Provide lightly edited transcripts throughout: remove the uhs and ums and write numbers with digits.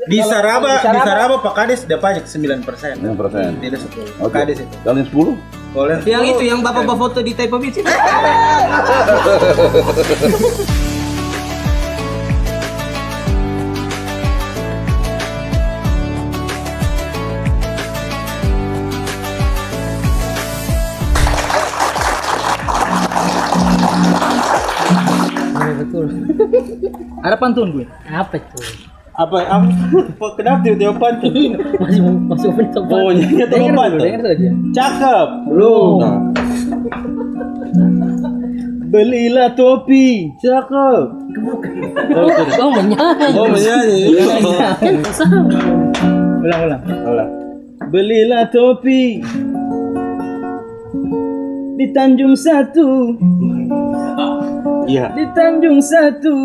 Di Saraba Pak Kades dia pajak 9%. 9%. Tidak 10. Pak Oke. Kades itu. Kalian 10? Boleh. Yang itu yang bapak foto di Taipa Beach itu. Betul. Ada pantun gue. Apa itu? Kenapa tiba-tiba pantun? Masih open sobat. Oh, nyanyi atau Dengar pantun? saja. Cakep. Belum. Nah. Belilah topi. Cakep. Oh menyanyi. Oh, menyanyi. Ulang. Belilah topi di Tanjung Satu. Iya. Di Tanjung Satu.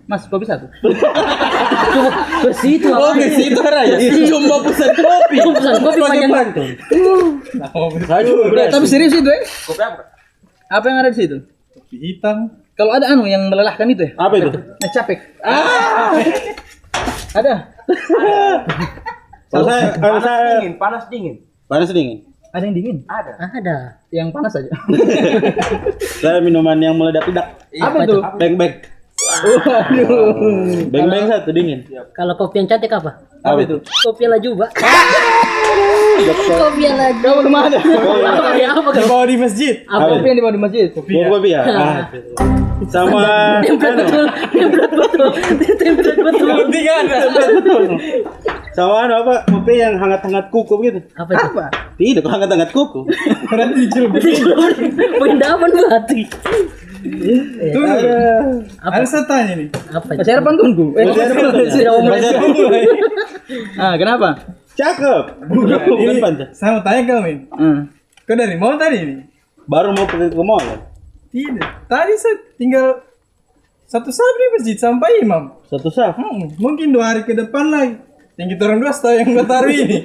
Mas, kopi satu. Ke situ. Oke, situ Raya. Cuma pesan kopi. Pesan kopi Pakai panjang. pantun. Aduh, Tapi serius itu Kopi apa? Apa yang ada di situ? kopi hitam. Kalau ada yang melelahkan itu Apa itu? Nah, capek. Ada. Kalau saya Panas dingin. panas dingin. Ada yang dingin? Ada. Yang panas aja. Saya minuman yang meledak-ledak. Apa itu? Beng-beng. Waduh. Beng-beng satu dingin. Kalau kopi yang cantik apa? Apa itu? Kopi Lajuba. Kopi Lajuba. Kamu belum ada. Apa Di bawah di masjid. Apa kopi yang dibawa di masjid? Kopi ya? Sama Template betul. sama apa? Kopi yang hangat-hangat kuku gitu. Apa itu? Tidak, kok hangat-hangat kuku. Pendapan berarti. Ada saya tanya nih. Apa itu? Masih ada pantungku. Tidak mau mulai. Kenapa? Cakep. Bukan panjang. Saya mau tanya kamu ini. Kau dari mana tadi ini? Baru mau pergi ke mall. Ya? Tidak. Tadi saya tinggal satu saat di masjid sampai imam. Satu sah. Mungkin 2 hari ke depan lagi. Yang kita orang dua tahu yang Batari ini.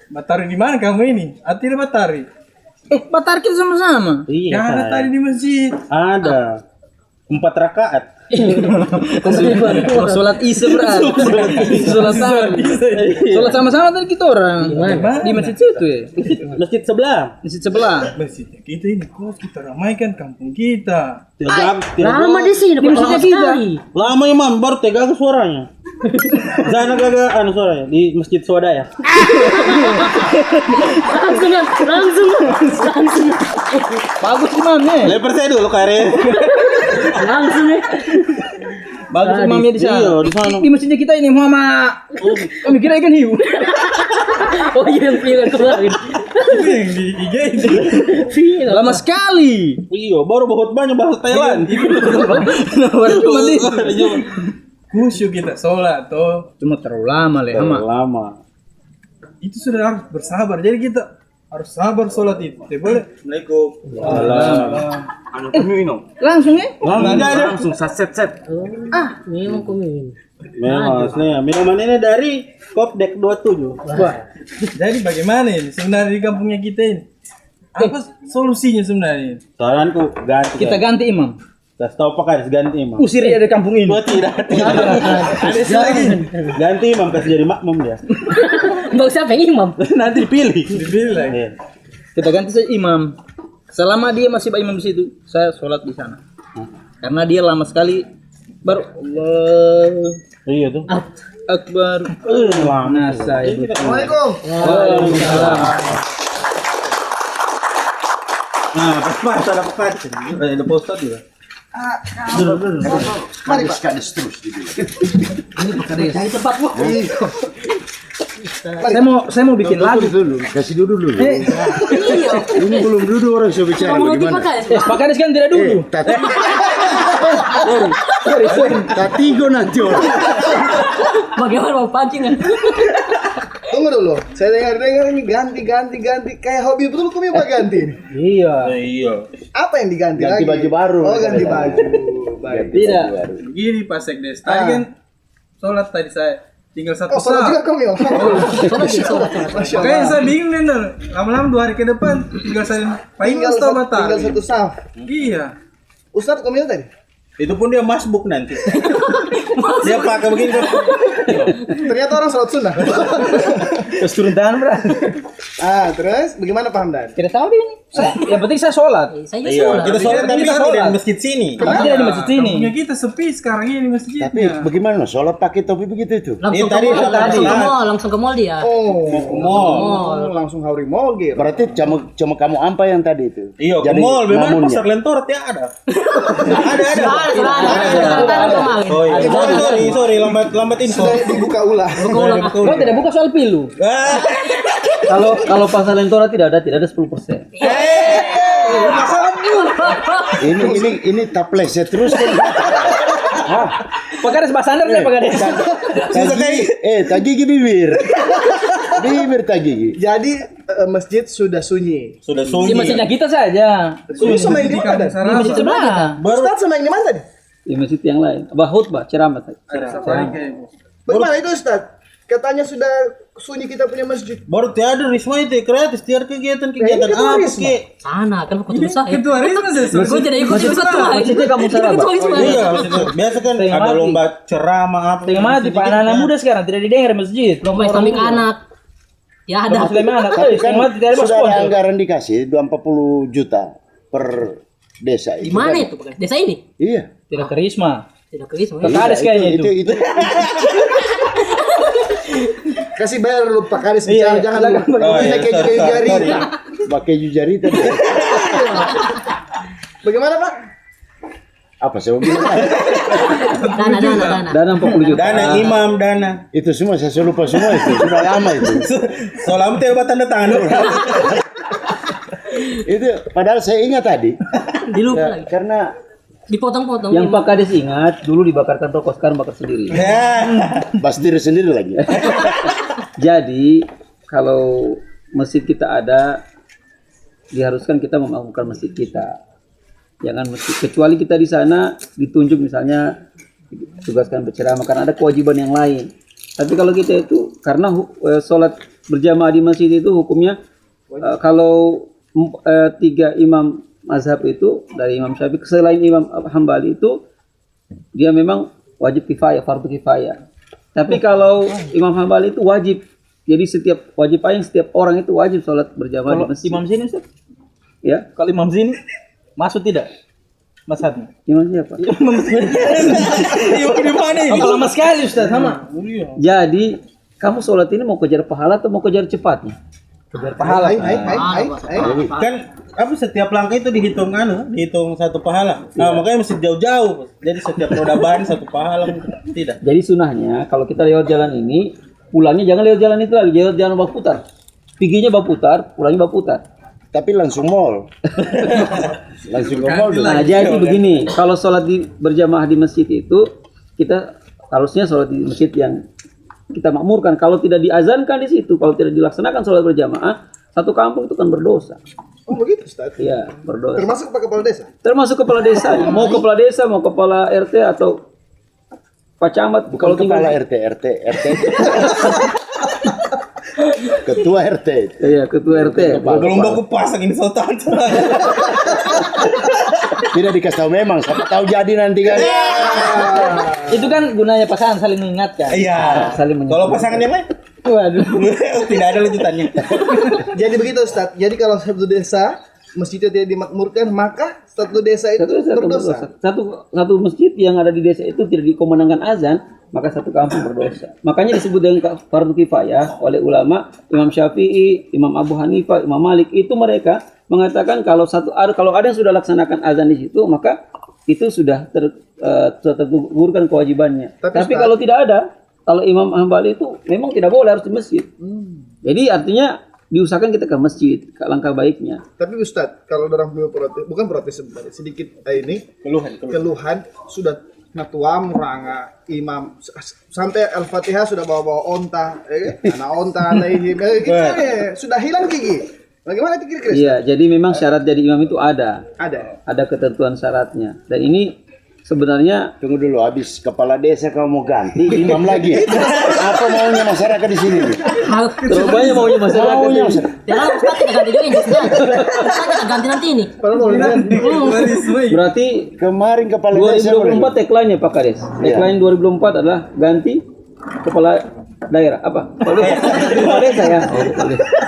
Batari di mana kamu ini? Atau Batari? Batar kita sama-sama. Iya. Yang ada tadi di masjid. Ada 4 rakaat. Sholat isya berarti. Sholat sama-sama tadi kita orang. Di masjid situ ya. Masjid sebelah. Masjid sebelah. Masjid kita ini kok kita ramaikan kampung kita. Lama di sini, Maksudnya sekali. Lama imam baru tegak suaranya. Sana gagak suaranya di Masjid Swadaya. Langsung. Bagus imamnya. Leper saya dulu kare. Langsung ya. Bagus imamnya di sana. Iya, di sana. Di masjidnya kita ini Muhammad. Kami kira ikan hiu. Oh iya yang pilih kemarin. Itu yang di IG itu. Lama sekali. Iya, baru bahut banyak bahasa Thailand. Cuma nih. Khusyuk kita sholat toh. Cuma terlalu lama le. Lama. Itu sudah harus bersabar. Jadi kita harus sabar sholat itu. Tidak boleh. Assalamualaikum. Langsung ya? Langsung set. Memang kumin. Memang aslinya. Minuman ini dari Kopdek 27. Wah. Jadi bagaimana ini sebenarnya di kampungnya kita ini? Apa solusinya sebenarnya? Saranku ganti. Kita ganti imam. Kasih tahu Pak Kades ganti imam. Usir dia dari kampung ini. Oh tidak. Ada lagi. Ganti imam kasih jadi makmum dia. Mbak siapa yang imam? Nanti dipilih. Dibilang. Iya. Kita ganti saja imam. Selama dia masih imam di situ, saya sholat di sana. Karena dia lama sekali baru Allah Iya tuh. Akbar. Lama. Nah, saya Assalamualaikum. Waalaikumsalam. Nah, pas ada Pak Kades. Ada poster juga. Dulu. Kades terus dibilang. Ini Pak Kades. Cepat bu. Saya mau bikin lagu. Dulu, kasih dulu. Ini belum duduk orang saya bicara Kamu bagaimana? dipakai. Pak Kades kan tidak dulu. Tatigo nanti orang. Bagaimana mau pancing kan? Tunggu dulu, saya dengar ini ganti kayak hobi betul kami mau ganti. Iya. Iya. Apa yang diganti Ganti lagi? baju baru. Oh, ganti baju. Baik. Tidak. Begini Pak Sekdes. Tadi kan sholat tadi saya tinggal satu Oh, sholat juga saat. kami. Oh. Masya Kayaknya Allah. saya bingung nih, Nol. Lama-lama 2 hari ke depan tinggal saya Tinggal Pak Batar. tinggal satu saf. Iya. Ustaz kami tadi. Itu pun dia masbuk nanti. Dia pakai begini. Ternyata orang sholat sunnah. Terus turun tangan, Bro. Terus bagaimana Pak Hamdan? Tidak tahu dia ini. Yang penting saya sholat. Saya Iya, sholat. kita sholat tapi Kita kan sholat. di masjid sini. Tapi tidak di masjid sini. Ya kita sepi sekarang ini masjidnya. Tapi bagaimana sholat pakai topi begitu itu? Langsung ke Tadi, mall, tadi. langsung ke mall dia. Oh, langsung hauri mall gitu. Berarti cuma kamu ampa yang tadi itu. Iya, ke Jadi, mall. Memang namunnya. pasar Lentorat ya ada. Ada kemarin. Oh iya, sorry, lambat info. Sudah dibuka ulang. Kau tidak buka soal pilu. Ah, Kalau pasar Lentora tidak ada 10%. Ini taples ya terus kan. Pak Kades Pak Sander saya Pak Kades. Tak gigi bibir. Bibir tak gigi. Jadi masjid sudah sunyi. sudah Di sunyi. masjidnya kita saja. Sunyi sama yang di mana? Di masjid sebelah. Ustaz sama yang di mana tadi? Di masjid yang lain. Khutbah, ceramah. Bagaimana itu Ustaz? Katanya sudah sunyi kita punya masjid. Baru tiada Risma itu kreatif tiada kegiatan Ini apa ketua Risma. ke? Sana kan ketua saya. Ketua Risma saya. Gue tidak ikut juga ketua. Masjidnya kamu salah, Pak. Iya, biasa kan Setengah ada mati. lomba ceramah apa. Tengah mati Pak anak-anak muda sekarang tidak didengar di masjid. Lomba Islamik anak. Ya ada. Muslim anak. Tapi kan Tengah mati tidak ada sudah ada sponsor. anggaran dikasih 240 juta per desa Di itu. mana kan. itu? Desa ini? Iya. Tidak ke Risma. Tidak ke Risma. Ke Kades kayaknya itu. Itu. Kasih bayar lu Pak Kades Iya, bicara, jangan silakan. lu. Oh, iya, Kayak sorry, jari. sorry. Pakai jujari tadi. Bagaimana Pak? Apa saya mau bilang? Dana. Dana 40 juta. Dana imam dana. Itu semua saya lupa semua itu. Sudah lama itu. Soalnya tidak tanda tangan. Itu padahal saya ingat tadi. Dilupa Ya, lagi. karena Dipotong-potong. Yang Pak Kades ingat dulu dibakarkan rokok sekarang bakar sendiri. Ya. Bastir sendiri lagi. Jadi kalau masjid kita ada, diharuskan kita memakmurkan masjid kita. Jangan masjid kecuali kita di sana ditunjuk misalnya tugaskan berceramah karena ada kewajiban yang lain. Tapi kalau kita itu karena sholat berjamaah di masjid itu hukumnya kalau 3 imam mazhab itu dari Imam Syafi'i selain Imam Hambali itu dia memang wajib kifayah, fardu kifayah. Tapi kalau Imam Hambali itu wajib. Jadi wajib yang setiap orang itu wajib sholat berjamaah di masjid. Imam sini Ustaz? Ya, Kalau imam sini masuk tidak? Mazhabnya. imam siapa? Imam di mana ini? Apa lama sekali Ustaz sama. Jadi kamu sholat ini mau kejar pahala atau mau kejar cepatnya? Kejar pahala. Hai. Kan apa setiap langkah itu dihitung satu pahala. Nah, makanya mesti jauh-jauh. Jadi setiap roda ban satu pahala tidak. Jadi sunahnya kalau kita lewat jalan ini, pulangnya jangan lewat jalan itu lagi, lewat jalan berputar. Piginya berputar, pulangnya berputar. tapi langsung mall. Langsung ke mall. Nah, jadi begini, kalau sholat berjamaah di masjid itu kita harusnya sholat di masjid yang kita makmurkan. Kalau tidak diazankan di situ, kalau tidak dilaksanakan sholat berjamaah, satu kampung itu kan berdosa. Oh begitu Ustaz. Iya, berdosa. Termasuk Pak Kepala Desa. Termasuk kepala desa, mau kepala desa, mau kepala RT atau Pak Camat. Bukan Kalau kepala tinggal, RT. Ketua RT. iya, ketua RT. Belum baku pasang ini sultan. Tidak dikasih tahu memang, siapa tahu jadi nanti kan. Itu kan gunanya pasangan saling mengingatkan. Iya. Saling mengingatkan. Kalau pasangan yang lain, Waduh. tidak ada lanjutannya. Jadi begitu Ustaz. Jadi kalau satu desa masjidnya tidak dimakmurkan, maka satu desa itu berdosa. Satu masjid yang ada di desa itu tidak dikomandangkan azan, maka satu kampung berdosa. Makanya disebut dengan fardu kifayah oleh ulama Imam Syafi'i, Imam Abu Hanifah, Imam Malik, itu mereka mengatakan kalau ada yang sudah laksanakan azan di situ, maka itu sudah tergugurkan kewajibannya. Tapi Ustaz, kalau tidak ada, kalau Imam Hambali itu memang tidak boleh, harus di masjid. Jadi artinya diusahakan kita ke masjid, ke langkah baiknya. Tapi Ustaz, kalau orang punya protes, bukan protes sebenarnya, sedikit ini keluhan sudah natua muranga imam sampai Al-Fatihah sudah bawa onta, anak onta alaihim, gitu sudah hilang gigi. Bagaimana itu kira-kira? Iya, jadi memang syarat jadi imam itu ada Ada. ketentuan syaratnya. Dan ini sebenarnya Tunggu dulu, habis kepala desa kamu mau ganti imam lagi. Apa maunya masyarakat di sini? Hal terlalu banyak maunya masyarakat. Maunya ini. masyarakat. ya kan Ustaz kita ganti dulu ini Ustaz. Ustaz kita ganti nanti ini. Padahal mau diganti. Berarti Kemarin kepala desa 2024 tagline-nya Pak Kades. Tagline 2024 adalah ganti kepala daerah apa? Kepala desa ya. Oh,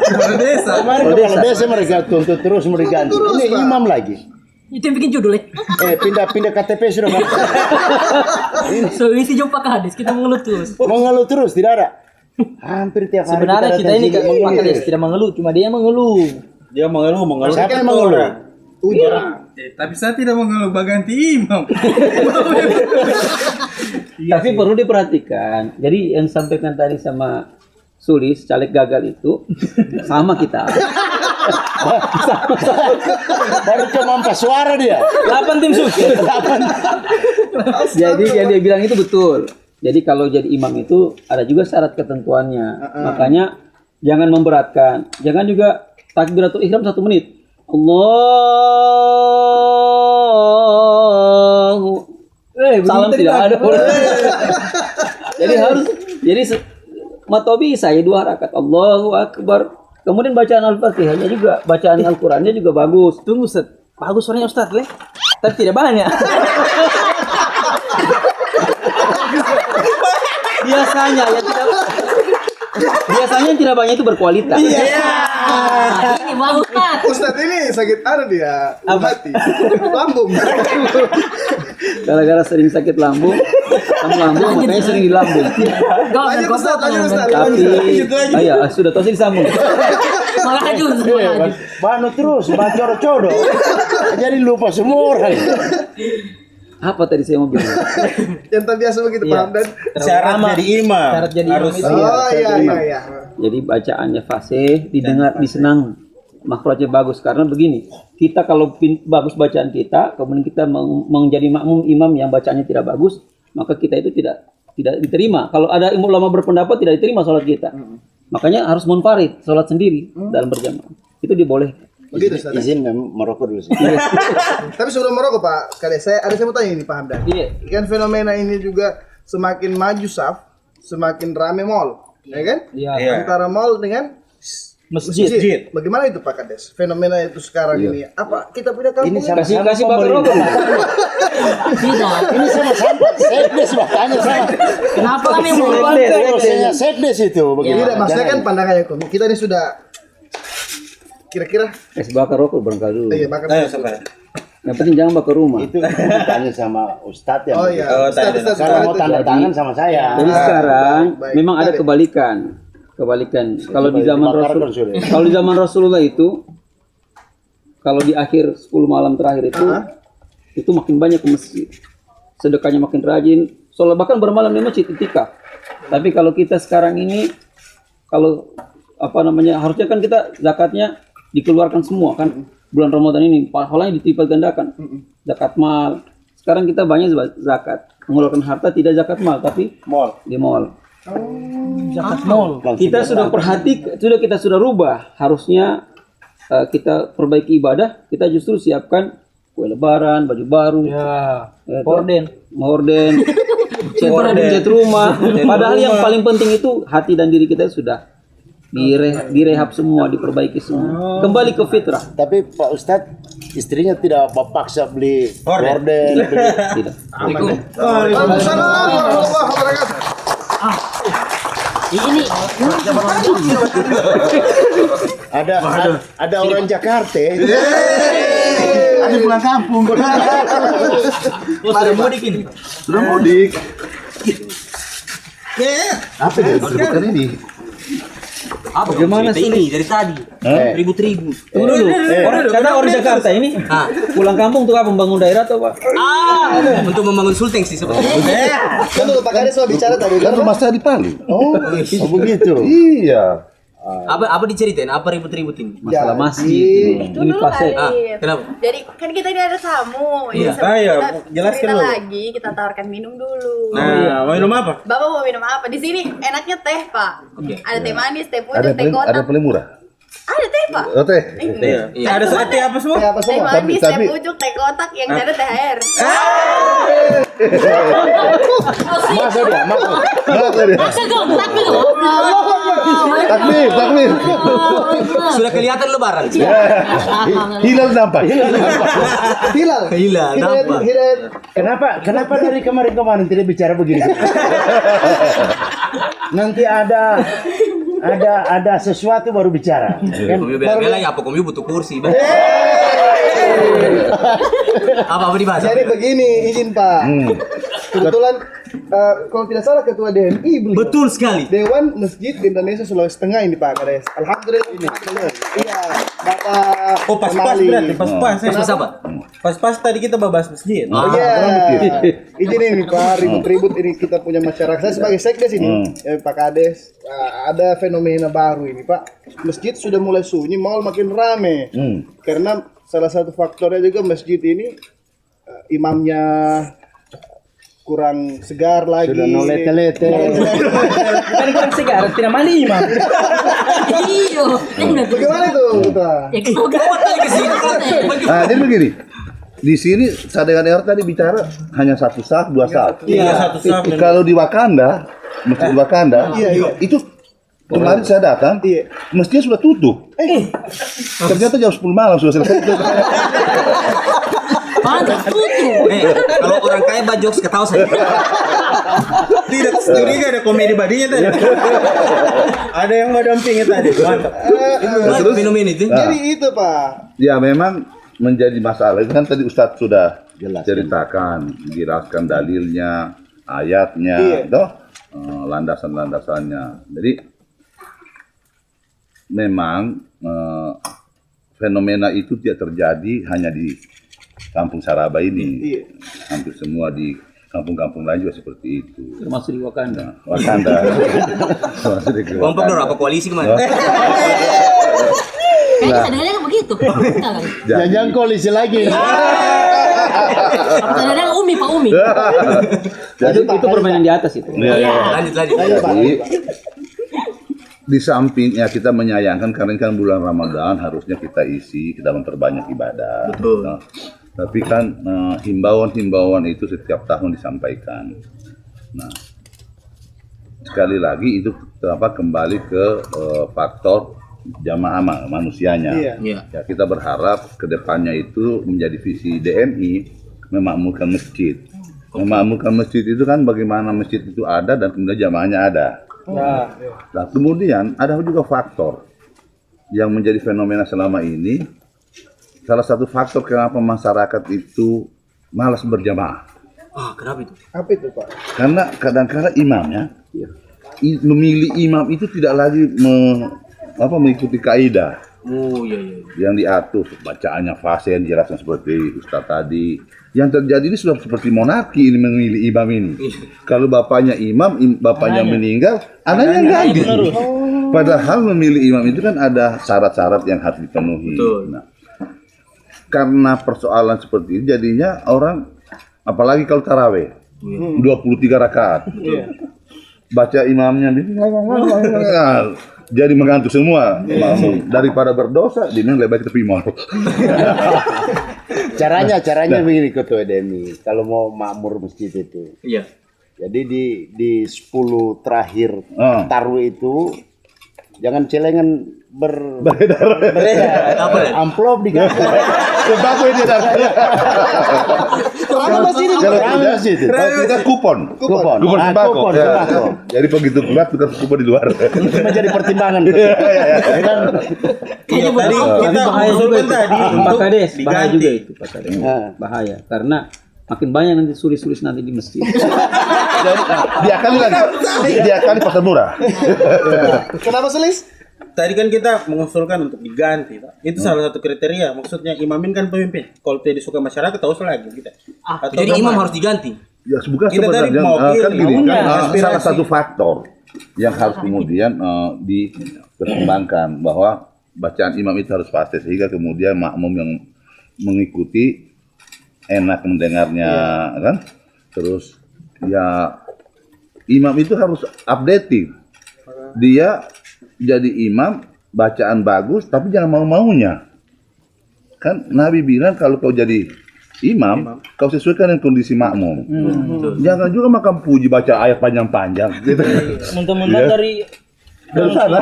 kepala desa. Kemarin kepala desa mereka tuntut terus mau diganti. Ini imam lagi. Itu yang bikin judul ya. Pindah KTP sudah kan. So isi jumpa Pak Kades kita mengeluh terus. Mengeluh terus tidak ada. Hampir tiap hari Sebenarnya kita datang ini sini Pak mengeluh. Kades tidak mengeluh, cuma dia yang mengeluh. Dia mengeluh Siapa yang satu mengeluh? orang. Ujar. Tapi saya tidak mengeluh ganti imam. Tapi perlu diperhatikan. Jadi yang sampaikan tadi sama Sulis, caleg gagal itu sama kita. Baru cuma 4 suara dia. 8 tim sukses. Jadi yang dia bilang itu betul. Jadi kalau jadi imam itu ada juga syarat ketentuannya. Makanya jangan memberatkan. Jangan juga takbiratul ihram 1 menit. Allahu salam tidak ada. Jadi harus Mato bisa ya 2 rakaat Allahu Akbar. Kemudian bacaan Al-Fatihahnya juga, bacaan Al-Qur'annya juga bagus. Tunggu Ustaz. Bagus suaranya Ustaz, Le. Tapi tidak banyak. Biasanya ya tidak. Biasanya yang tidak banyak itu berkualitas. Ini bagus Ustaz. Ustadz ini sakit dia. Hati. Lambung. Gara-gara sering sakit lambung, makanya sering di lambung. Lanjut Ustadz, lanjut Ustadz. Tapi, sudah tahu sih disambung. Makanya Ustaz. Banu terus, bacor-codo. Jadi lupa semua orang. Apa tadi saya mau bilang? Yang terbiasa begitu paham dan. Syarat jadi imam. Syarat jadi imam Harus itu Oh iya. Jadi bacaannya fasih, didengar, disenang, makhrajnya bagus. Karena begini, kita kalau bagus bacaan kita, kemudian kita menjadi makmum imam yang bacaannya tidak bagus, maka kita itu tidak diterima. Kalau ada ulama berpendapat tidak diterima sholat kita. Makanya harus munfarid, sholat sendiri dalam berjamaah. Itu dibolehkan. Begitu Ustadz. Izin merokok dulu sih. Tapi sebelum merokok Pak Kades, saya mau tanya ini Pak Hamdan. Iya. Kan fenomena ini juga semakin maju saf, semakin rame mall, ya kan? Iya. Antara mall dengan Masjid. Bagaimana itu Pak Kades? Fenomena itu sekarang ini. Apa kita punya kampung Ini ini? Kasih bakar rokok. Tidak. Ini sama-sama. Sekdes makanya sama. Kenapa kami mau Dosennya sekdes itu. Bagaimana? Tidak, maksudnya kan Jangan. pandangannya kita ini sudah kira-kira Kasih bakar rokok barangkali dulu. iya makan. Ayo sampai. Yang penting jangan bakar rumah. Itu tanya sama Ustadz ya. Oh iya. Oh, Ustadz, tanya. Ustadz, Kalau mau itu. tanda tangan sama saya. Jadi sekarang baik. memang ada Baik. kebalikan. Kalau di zaman Dibakarkan sudah. Kalau di zaman Rasulullah itu, kalau di akhir 10 malam terakhir itu makin banyak ke masjid. Sedekahnya makin rajin. Sholat bahkan bermalam di masjid itikaf. Tapi kalau kita sekarang ini, kalau harusnya kan kita zakatnya dikeluarkan semua kan. Bulan Ramadan ini pahalanya dilipat gandakan. Zakat mal. Sekarang kita banyak zakat. Mengeluarkan harta tidak zakat mal tapi di mall. Zakat mall. Kita sudah kita sudah rubah. Harusnya kita perbaiki ibadah, kita justru siapkan kue lebaran, baju baru, Ya. horden, cat rumah. Padahal yang paling penting itu hati dan diri kita sudah direhab semua, diperbaiki semua. Kembali ke fitrah. Tapi Pak Ustadz, istrinya tidak paksa beli Horden. horden. Tidak. Waalaikumsalam warahmatullahi wabarakatuh. ini Ada orang Jakarta. Ada pulang kampung. Sudah mudik ini. Sudah mudik. Apa ini? Bukan ini. apa Bagaimana cerita ini dari tadi? Ribut-ribut. Tunggu dulu. Karena orang Jakarta ini pulang kampung tuh apa, membangun daerah atau apa? Untuk membangun sulteng sih sebenarnya. Kan Pak Kades mau bicara tadi kan Rumah saya di Palu. Oh begitu. Iya. Apa diceritain? Apa ribut-ributin? Masalah masjid Itu ini dulu fase. Arif. Kenapa? Jadi kan kita ini ada tamu. Iya. Jadi sebelum Ayo, kita jelaskan cerita dulu. lagi, kita tawarkan minum dulu. Nah, mau minum apa? Bapak mau minum apa? Di sini enaknya teh, Pak. Ada teh manis, teh pucuk, teh kotak. paling murah. Ada teh pak. Oke. Iya. Ada sate apa semua? Teh apa Teh semua? manis, tapi- teh pucuk, teh kotak, yang ada THR. Masa dia, masa dia. Takbir, takbir. Sudah kelihatan lebaran. Hilal nampak. Hilal. Hilal, nampak. Hidayat. Kenapa dari kemarin tidak bicara begini? Nanti ada sesuatu baru bicara. Kan? Kami bela-bela ya, apa kami butuh kursi. Apa dibahas? Jadi begini, izin Pak. Kebetulan kalau tidak salah ketua DMI beliau. Betul sekali. Dewan Masjid Indonesia Sulawesi Tengah ini Pak Kades. Alhamdulillah ini. Iya, Bapak. Oh pas-pas Kamali. berarti pas-pas. Pas apa? Pas-pas tadi kita bahas masjid. Iya. Izin ini Pak, ribut-ribut ini kita punya masyarakat. Saya sebagai sekdes ini, Pak Kades, ada fenomena baru ini Pak. Masjid sudah mulai sunyi, mal makin rame. Karena salah satu faktornya juga masjid ini imamnya kurang segar lagi. Sudah no lete-lete. Bukan kurang segar, tidak mani imam. Iya. Bagaimana itu, Ketua? Ya kita ke sini. Nah, jadi begini. Di sini saya dengan tadi bicara hanya satu saf, dua saf. Iya, satu saf. Kalau di Wakanda, masjid Wakanda, itu kemarin saya datang, mestinya sudah tutup. Ternyata jam 10 malam sudah selesai. Pantas tutup. Kalau orang kaya bajok ketawa saya. Tidak curiga ada komedi badinya tadi. Ada yang mendampingi tadi. Mantap. Terus, Fenomena itu. Jadi itu Pak. ya memang menjadi masalah. Itu kan tadi Ustadz sudah ceritakan, jelaskan dalilnya, ayatnya, toh, landasan-landasannya. Jadi memang fenomena itu tidak terjadi hanya di Kampung Saraba ini. Hampir semua di kampung-kampung lain juga seperti itu. Termasuk di Wakanda. Wakanda. Termasuk di Kelompok Wakanda. dong apa koalisi kemana? Kayaknya kadang-kadang begitu. Jangan koalisi lagi. Kadang-kadang Umi, Pak Umi. Itu permainan di atas itu. Lanjut. Jadi di sampingnya kita menyayangkan karena kan bulan Ramadan harusnya kita isi, kita memperbanyak ibadah. Betul. Nah, tapi kan himbauan-himbauan itu setiap tahun disampaikan. Nah, sekali lagi itu kembali ke faktor jamaah manusianya. Iya. Ya, kita berharap kedepannya itu menjadi visi DMI memakmurkan masjid. Memakmurkan masjid itu kan bagaimana masjid itu ada dan kemudian jamaahnya ada. Nah, kemudian ada juga faktor yang menjadi fenomena selama ini. Salah satu faktor kenapa masyarakat itu malas berjamaah. Kenapa itu? Apa itu Pak? Karena kadang-kadang imamnya memilih imam itu tidak lagi mengikuti kaidah Oh iya. yang diatur, bacaannya fasih yang dijelaskan seperti Ustaz tadi. Yang terjadi ini sudah seperti monarki ini memilih imam ini. Kalau bapaknya imam, bapaknya meninggal, anaknya ganti. Padahal memilih imam itu kan ada syarat-syarat yang harus dipenuhi. Betul. Nah, karena persoalan seperti ini jadinya orang, apalagi kalau taraweh 23 rakaat, baca imamnya jadi mengantuk semua. Daripada berdosa, dia lebih baik tepi mall. Caranya begini Ketua DMI, kalau mau makmur masjid itu. Iya. Jadi di 10 terakhir taruh itu jangan celengan beredar. Apa ya? Amplop diganti. Sembako ini dah. Apa masih ini? Kalau tidak, kita kupon. Kupon. Kupon sembako. Kupon Ya. sembako. Jadi begitu keluar tukar kupon di luar. Itu menjadi pertimbangan. Kan Iya, tadi kita bahaya juga usulkan itu. tadi Pak untuk Kades, bahaya diganti. juga itu Pak Kades. Bahaya karena makin banyak nanti sulis-sulis nanti di masjid. Diakali lagi. Diakali pasar murah. Kenapa Selis? Tadi kan kita mengusulkan untuk diganti, Pak. Itu salah satu kriteria. Maksudnya imamin kan pemimpin. Kalau tidak disuka masyarakat, tahu lagi kita. Atau Jadi imam teman. harus diganti. Ya sebuah Kita tadi sebenarnya mau kan pilih, gini maunya kan aspirasi. salah satu faktor yang harus kemudian dipertimbangkan bahwa bacaan imam itu harus pasti sehingga kemudian makmum yang mengikuti enak mendengarnya kan. Terus ya imam itu harus updating. Dia jadi imam bacaan bagus, tapi jangan mau-maunya. Kan Nabi bilang kalau kau jadi imam, kau sesuaikan dengan kondisi makmum. Jangan juga makan puji baca ayat panjang-panjang. Gitu. Mentang-mentang dari sana.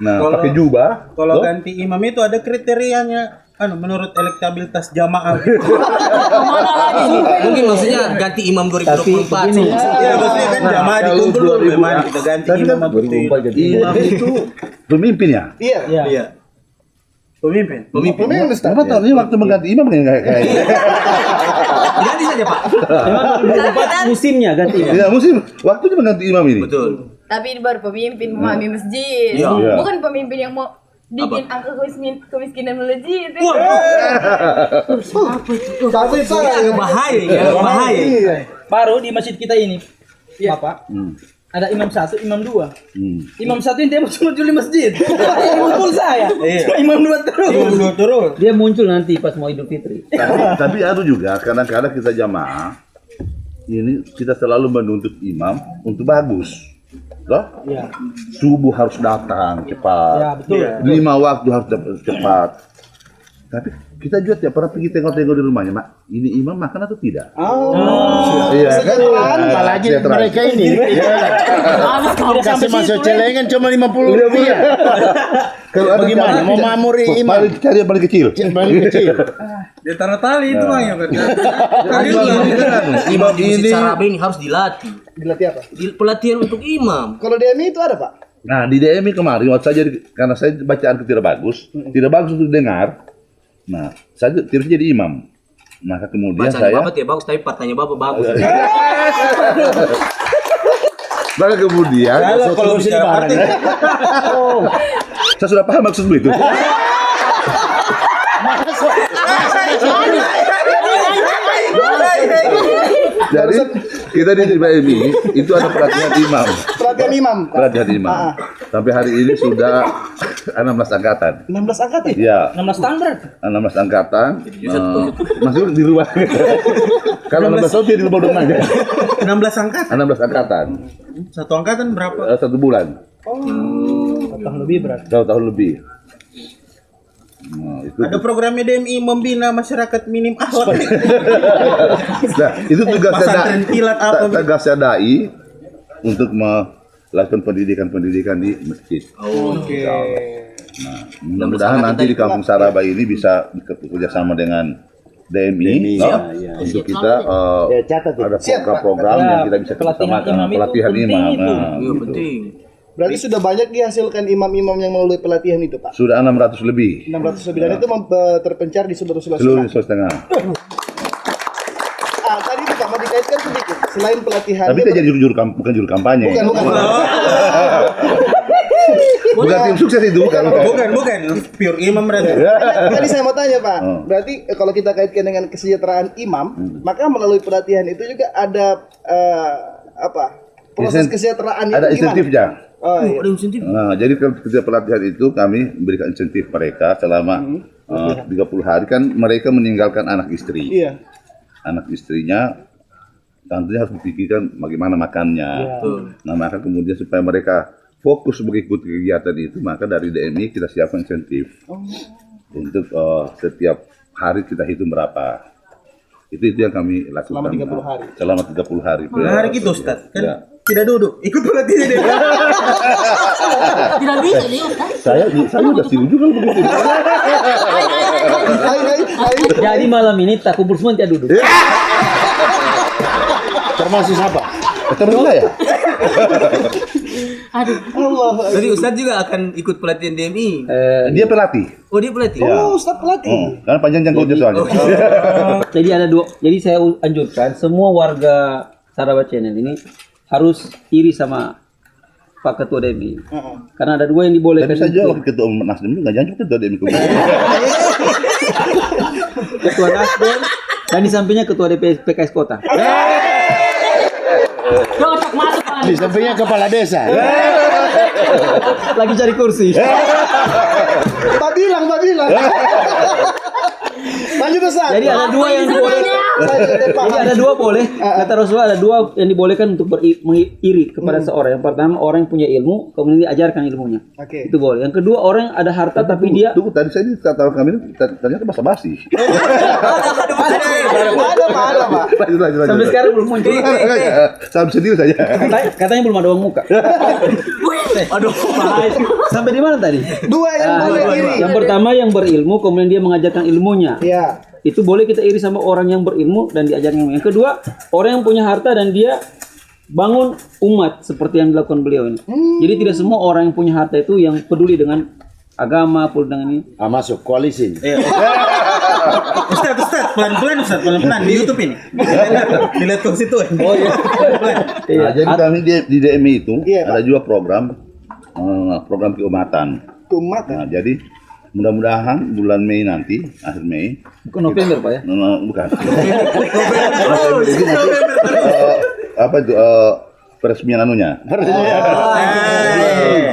Nah, pakai jubah. Kalau ganti imam itu ada kriterianya, menurut elektabilitas jamaah. Mungkin maksudnya ganti imam 2024. Ya, maksudnya kan jamaah dikumpul dulu, memang kita ganti Tapi kan imam betul. imam itu pemimpin ya. Iya. Pemimpin. Kenapa tahun ini waktu mengganti imam kayak Ganti saja Pak. Memang 2024 musimnya ganti imam. ya musim waktunya mengganti imam ini. Betul. Tapi ini baru pemimpin memahami masjid. Iya. Bukan pemimpin yang mau bikin angka kemiskinan melejit. Tapi Bahaya ya, bahaya. baru di masjid kita ini, Bapak. Ada imam 1, imam 2. Imam 1 yang dia cuma di masjid. Yang muncul saya. Imam 2 terus. Imam dua terus. Dia muncul nanti pas mau Idul Fitri. Tapi ada juga kadang-kadang kita jamaah ini kita selalu menuntut imam untuk bagus. Loh? Iya. Subuh harus datang cepat. Ya, betul. 5 waktu harus cepat. Tapi kita juga tiap pernah pergi tengok-tengok di rumahnya, Mak. Ini imam makan atau tidak? Iya kan? Apalagi mereka ini. Kasih masuk celengan cuma 50 rupiah. Kalau ada Bagaimana? cari- Mau mamuri imam? Cari yang paling kecil. Paling kecil. Dia taruh tali itu mah ya. Imam di Masjid ini Sarabe ini harus dilatih. Dilatih apa? Pelatihan untuk imam. Kalau DMI itu ada, Pak? Nah di DMI kemarin waktu saya karena saya bacaan tidak bagus untuk dengar. Nah saya terus jadi imam. Maka kemudian Bacanya saya Bapak tidak bagus, tapi partanya Bapak bagus. maka kemudian Kalau bicara partai, saya sudah paham maksudmu itu. Jadi kita di DMI itu ada pelatihan imam. Pelatihan imam. Pelatihan imam. Sampai hari ini sudah 16 angkatan. 16 angkat ya? Ya, 16 tahun berarti. 16 angkatan. Masuk di rumah. Kalau 16 tahun dia di rumah dong aja. 16 angkat. 16 angkatan. Satu angkatan berapa? 1 bulan. Tahun lebih berarti. 1 tahun lebih. Nah, itu. Ada programnya DMI membina masyarakat minim akhlak. Nah, itu tugasnya Pesantren kilat apa gitu? tugasnya dai untuk melakukan pendidikan di masjid. Oke. Nah, mudah-mudahan nanti di Kampung Saraba ini bisa bekerja sama dengan DMI, no? Untuk kita Ya, catat ya. ada program-program yang kita bisa Pelatihan kerjasamakan. imam itu Pelatihan penting imam. itu. Nah, Iya gitu. penting. Berarti sudah banyak dihasilkan imam-imam yang melalui pelatihan itu, Pak. Sudah 600 lebih. 600 lebih dan itu terpencar di seluruh Seluruh Sulawesi. Sulawesi Tengah. Tadi itu Pak mau dikaitkan sedikit. Selain pelatihan Tapi kita jadi bukan juru kampanye. bukan. Bukan tim sukses itu. Bukan. Pure imam berarti. Tadi saya mau tanya, Pak. Oh. Berarti kalau kita kaitkan dengan kesejahteraan imam, maka melalui pelatihan itu juga ada proses kesejahteraannya Ada itu gimana? insentifnya. Oh, iya. Ada insentif. Nah, jadi kalau ketika pelatihan itu kami memberikan insentif mereka selama 30 hari kan mereka meninggalkan anak istri. Iya. Anak istrinya tentunya harus dipikirkan bagaimana makannya. Nah, maka kemudian supaya mereka fokus mengikuti kegiatan itu, maka dari DMI kita siapkan insentif untuk setiap hari kita hitung berapa. Itu yang kami lakukan Selama 30 hari. Selama 30 hari. Menarik itu Ustaz. Kan Ya. tidak duduk, ikut pelatihan dia. Tidak bisa dia Ustaz. Saya udah setuju kalau begitu. Jadi malam ini tak kumpul semua tidak duduk. Termasuk siapa? Ketemu ya? Aduh. Jadi Ustadz juga akan ikut pelatihan DMI. Dia pelatih. Oh dia pelatih. Oh, Ustaz pelatih. Karena panjang jangkauannya soalnya. Jadi ada dua. Jadi saya anjurkan semua warga Saraba Channel ini harus iri sama Pak Ketua DMI. Karena ada dua yang dibolehkan. Tapi saja wakil ketua Nasdem itu nggak janji ketua DMI. Ketua Nasdem dan di sampingnya Ketua DPS PKS Kota. Cocok masuk Pak. Di sampingnya kepala desa. Lagi cari kursi. Pak bilang. Lanjut Ustaz. Jadi ada dua yang dibolehkan. Jadi ada dua boleh. Kata Rasulullah ada dua yang dibolehkan untuk mengiri kepada seorang. Yang pertama orang yang punya ilmu, kemudian diajarkan ilmunya. Oke. Itu boleh. Yang kedua orang yang ada harta tapi dia Tunggu, tadi saya ini kata kami ternyata basa-basi. Ada Pak. Lanjut. sampai sekarang belum muncul. Saya sendiri saja. Katanya belum ada uang muka. Aduh, Sampai di mana tadi? Dua yang boleh iri. Yang pertama yang berilmu kemudian dia mengajarkan ilmunya. Iya. Itu boleh kita iri sama orang yang berilmu dan diajarkan ilmu. Yang kedua, orang yang punya harta dan dia bangun umat seperti yang dilakukan beliau ini. Jadi tidak semua orang yang punya harta itu yang peduli dengan agama, peduli dengan ini. Masuk koalisi. Ustaz, pelan-pelan di YouTube ini. Dilihat ke situ. Oh iya. Nah, jadi kami di DMI itu Iya, ada juga program keumatan. Umat. Nah, jadi mudah-mudahan bulan Mei nanti, akhir Mei, Bukan November, Pak ya? bukan. Apa itu peresmian anunya?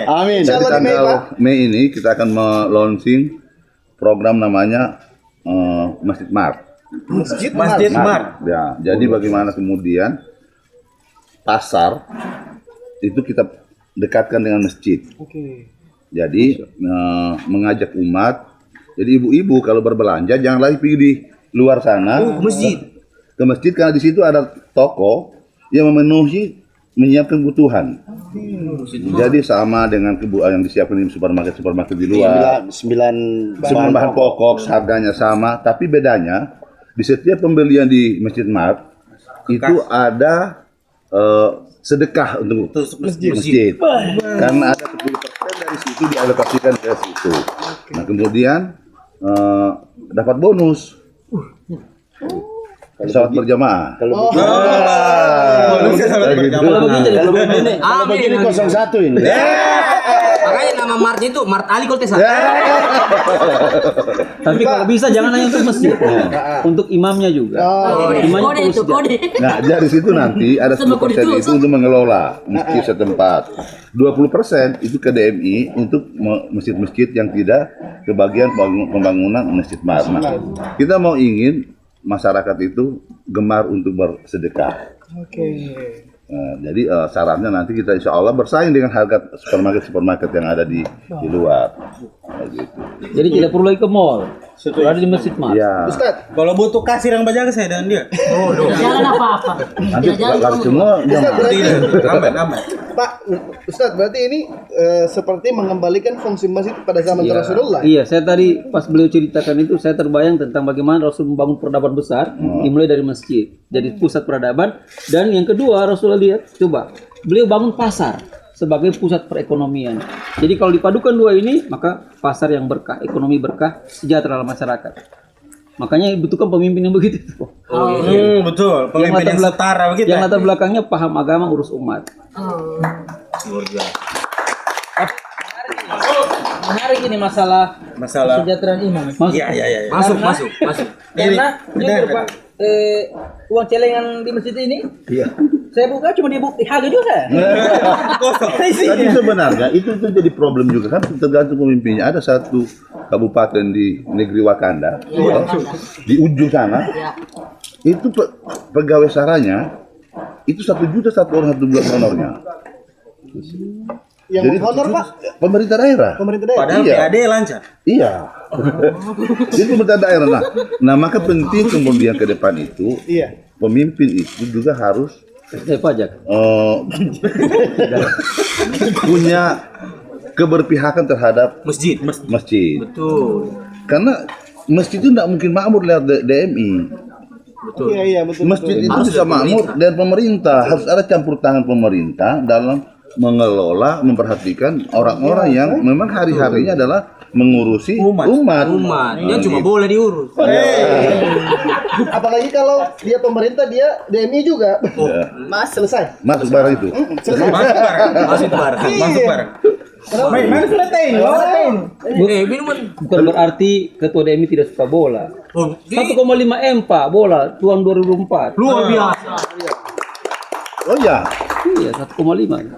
Amin. Jadi Insyaallah di Mei, tanggal Mei ini kita akan launching program namanya Masjid Mart. Masjid Mart. Ya, jadi bagaimana kemudian pasar itu kita dekatkan dengan masjid. Oke. Jadi mengajak umat. Jadi ibu-ibu kalau berbelanja jangan lagi pergi di luar sana. Ke masjid karena di situ ada toko yang menyiapkan kebutuhan. Jadi sama dengan yang disiapkan di supermarket di luar. Semua bahan pokok harganya sama, tapi bedanya di setiap pembelian di Masjid Mart itu ada sedekah untuk masjid. Karena ada 10% dari situ dialokasikan ke situ. Nah, kemudian dapat bonus. Pesawat berjamaah. Kalau begini 01 ini. makanya nama Martnya itu Mart Ali Koltesa. Tapi kalau bisa jangan hanya untuk masjid. Untuk imamnya juga. Imamnya Kode perlu itu sejahtera. kode. Nah, dari situ nanti ada 10% itu untuk mengelola masjid setempat. 20% itu ke DMI untuk masjid-masjid yang tidak kebagian pembangunan masjid Mart. Nah, kita mau ingin masyarakat itu gemar untuk bersedekah. Oke. Nah, jadi syaratnya nanti kita insya Allah bersaing dengan harga supermarket yang ada di luar. Nah, gitu. Jadi tidak perlu lagi ke mall. Sudah ada di Masjid Mart. Ya. Ustaz, Kalau butuh kasir yang bajaga saya dan dia. Jangan apa-apa. Nanti Jangan kalau semua Aman. Pak Ustaz, berarti ini seperti mengembalikan fungsi masjid pada zaman Rasulullah. Iya, saya tadi pas beliau ceritakan itu saya terbayang tentang bagaimana Rasul membangun peradaban besar dimulai dari masjid. Jadi pusat peradaban dan yang kedua Rasulullah lihat coba beliau bangun pasar sebagai pusat perekonomian. Jadi kalau dipadukan dua ini maka pasar yang berkah, ekonomi berkah, sejahtera dalam masyarakat. Makanya dibutuhkan pemimpin yang begitu. Betul. Pemimpin yang setara begitu. Yang latar belakangnya paham agama urus umat. Menarik ini masalah kesejahteraan imam. Iya. Masuk. Karena jujur Pak, uang celengan di masjid ini, saya buka cuma di harga juga saya. Tapi sebenarnya itu jadi problem juga kan tergantung pemimpinnya. Ada satu kabupaten di negeri Wakanda di ujung sana itu pegawai saranya itu 1 juta satu orang 1 bulan honornya. Yang Jadi honor Pak, pemerintah daerah. pemerintah daerah. Padahal PAD lancar. Iya. Jadi pemerintah daerah. Nah maka penting kemudian ke depan itu Iya. pemimpin itu juga harus Pajak. punya keberpihakan terhadap Masjid. masjid. Betul. Karena masjid itu tidak mungkin makmur lewat DMI. Iya, betul. Masjid itu bisa makmur dan pemerintah. Harus ada campur tangan pemerintah dalam mengelola, memperhatikan orang-orang yang memang hari-harinya adalah mengurusi umat. Dia cuma boleh diurus. Apalagi kalau dia pemerintah, dia DMI juga. Mas selesai. Masuk barang itu. Selesai. Masuk bareng. Main selesai. Minuman. Bukan berarti ketua DMI tidak suka bola. 1,5 M Pak bola tuan 2004. Luar biasa. Oh ya, Iya 1,5.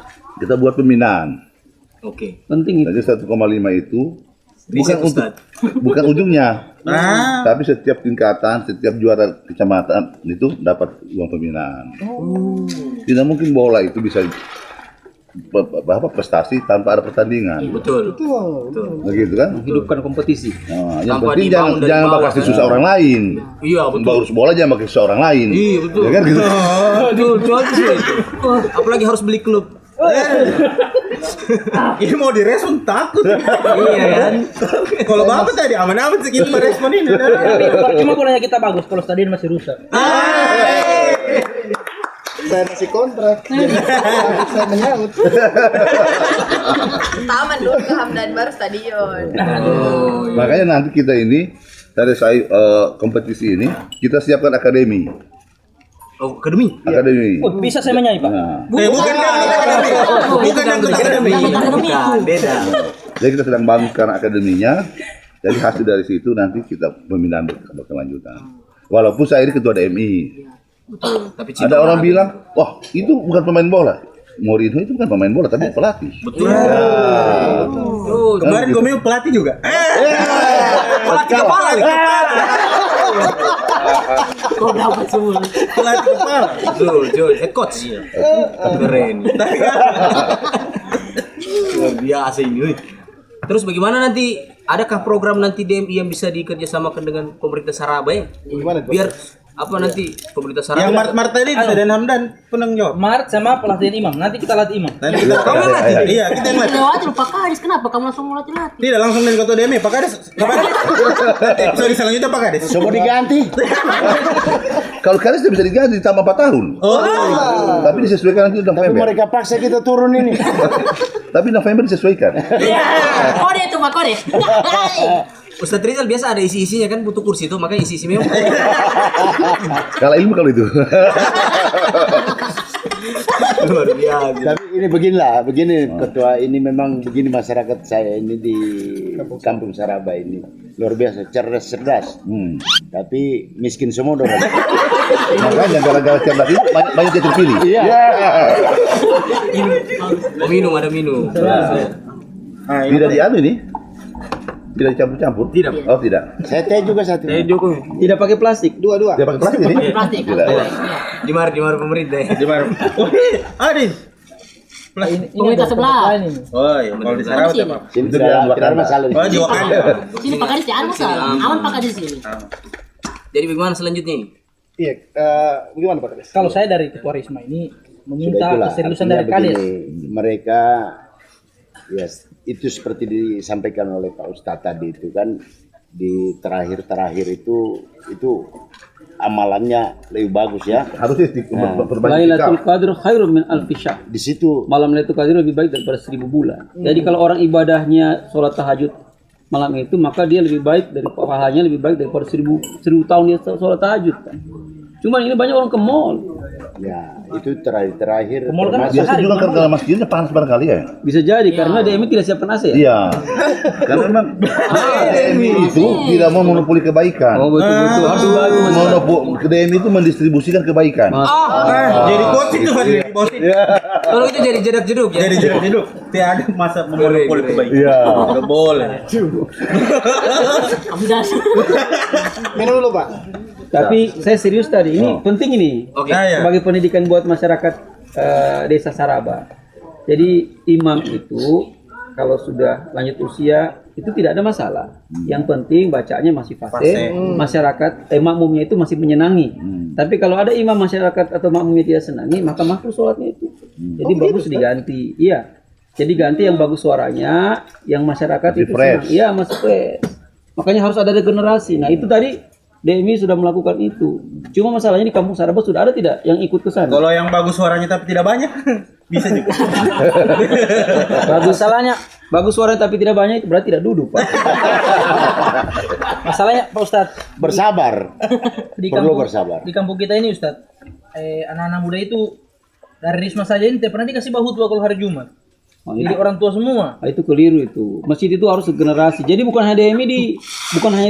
kita buat pembinaan. Oke. Penting itu. Jadi 1,5 itu bukan ujungnya. Tapi setiap tingkatan, setiap juara kecamatan itu dapat uang pembinaan. Tidak mungkin bola itu bisa prestasi tanpa ada pertandingan. Betul. Begitu kan? Menghidupkan kompetisi. Nah, yang Tanpa penting dibangun dari jangan bawah, pakai susah orang lain. Iya, betul. Bagus bola jangan pakai susah orang lain. Iya, betul. Ya kan gitu. Betul itu. Apalagi harus beli klub. Ini mau direspon takut. Iya kan? Kalau bapak tadi aman-aman segitu merespon ini. Tapi cuma bolanya kita bagus kalau stadion masih rusak. Saya masih kontrak. Saya menyaut. Taman dulu ke Hamdan baru stadion. Makanya nanti kita ini dari kompetisi ini kita siapkan akademi. Oh, akademi. Akademi. Bisa saya menyanyi, Pak? Nah, Bukan akademi. Beda. jadi kita sedang bangun sekarang akademinya. Jadi hasil dari situ nanti kita pembinaan berkelanjutan. Walaupun saya ini ketua DMI. Tapi Ada orang bilang, wah itu bukan pemain bola. Mourinho itu bukan pemain bola tapi pelatih. betul. Kemarin gue mau pelatih juga. Pelatih kepala nih. Kok dapat semua? Pelatih kepala. Betul, head coach. Keren. Luar biasa ini. Wih. Terus bagaimana nanti? Adakah program nanti DMI yang bisa dikerjasamakan dengan pemerintah Saraba ya? Gimana tuh? Biar apa nanti pemerintah Saraba? Yang Mart tadi dan Hamdan penang jawab. Mart sama pelatihan imam. Nanti kita latih imam. Nanti kita iya kita yang latih. Lewat lupa Kadis, kenapa kamu langsung mau latih-latih? Tidak langsung dari ketua DMI. Pak Kades. Episode selanjutnya Pak Kades. Coba diganti. Kalau kalian sudah bisa diganti ditambah 4 tahun. Tapi disesuaikan nanti Tapi November. mereka paksa kita turun ini. Tapi November disesuaikan. Kode itu Pak Kode. Ustadz Rizal biasa ada isi-isinya kan butuh kursi itu makanya isi-isi memang. Kalah ilmu kalau itu. Luar biasa. Tapi ini begini ketua ini memang begini masyarakat saya ini di Kampung Saraba ini luar biasa cerdas. Tapi miskin semua dong. Makanya gara-gara cerdas itu banyak yang terpilih. Iya. Oh, ada minum. Tidak dianu ini. Tidak dicampur-campur. Tidak. Oh tidak. Saya teh juga satu. Tidak pakai plastik. Dua-dua. Tidak pakai plastik ini. Plastik. Tidak. Dimar pemerintah. Di baru. Adin. Pemerintah sebelah. Oh iya, kalau di Sarawak apa? Sini Itu dia tidak ada masalah. Oh, di Wakanda. Sini Pak Kadis jangan masalah. Aman Pak Kadis sini. Jadi bagaimana selanjutnya ini? Iya, bagaimana Pak Kades? Kalau saya dari ketua Risma ini meminta Itulah, keseriusan artinya dari Kades. begini, mereka ya itu seperti disampaikan oleh Pak Ustadz tadi itu kan di terakhir itu amalannya lebih bagus ya. Harusnya perbaiki Lailatul Qadar khairum min alfi syahr. Di situ Malam Lailatul Qadar lebih baik daripada 1000 bulan. Jadi kalau orang ibadahnya sholat tahajud malam itu maka dia lebih baik dari pahalanya lebih baik daripada 1000 tahun dia sholat tahajud kan. Cuma ini banyak orang ke mall. ya itu terakhir Ke mall kan termasuk- Biasa juga karena masjidnya panas barangkali ya. Bisa jadi karena DMI tidak siapkan AC ya. Iya. Karena memang DMI itu tidak mau monopoli kebaikan. Oh betul harus dibagi Mas. Monopoli DMI itu mendistribusikan kebaikan. Jadi coach itu kan di bawah sini. Kalau itu jadi jedak-jeduk ya. Jadi hidup. Tidak ada masa monopoli kebaikan. Iya. Tidak boleh. Amdas. Minum dulu Pak. Tapi saya serius tadi ini penting ini. Oke. Sebagai pendidikan buat masyarakat desa Saraba. Jadi imam itu kalau sudah lanjut usia itu tidak ada masalah. Yang penting bacanya masih fase, masyarakat makmumnya itu masih menyenangi. Tapi kalau ada imam masyarakat atau makmumnya tidak senangi, maka makruh sholatnya itu. Jadi bagus diganti. Iya. Jadi ganti yang bagus suaranya, yang masyarakat Masih itu fresh. senang. Iya, masih fresh. Makanya harus ada regenerasi. Nah, itu tadi DMI sudah melakukan itu. Cuma masalahnya di Kampung Saraba sudah ada tidak yang ikut ke sana? Kalau yang bagus suaranya tapi tidak banyak, bisa juga. Bagus suaranya tapi tidak banyak itu berarti tidak duduk, Pak. Masalahnya Pak Ustadz bersabar. Perlu bersabar. Di kampung kita ini Ustadz, anak-anak muda itu dari Risma saja ini tidak pernah dikasih bahutbah kalau hari Jumat. Jadi orang tua semua. Nah, itu keliru itu. Masjid itu harus generasi. Jadi bukan hanya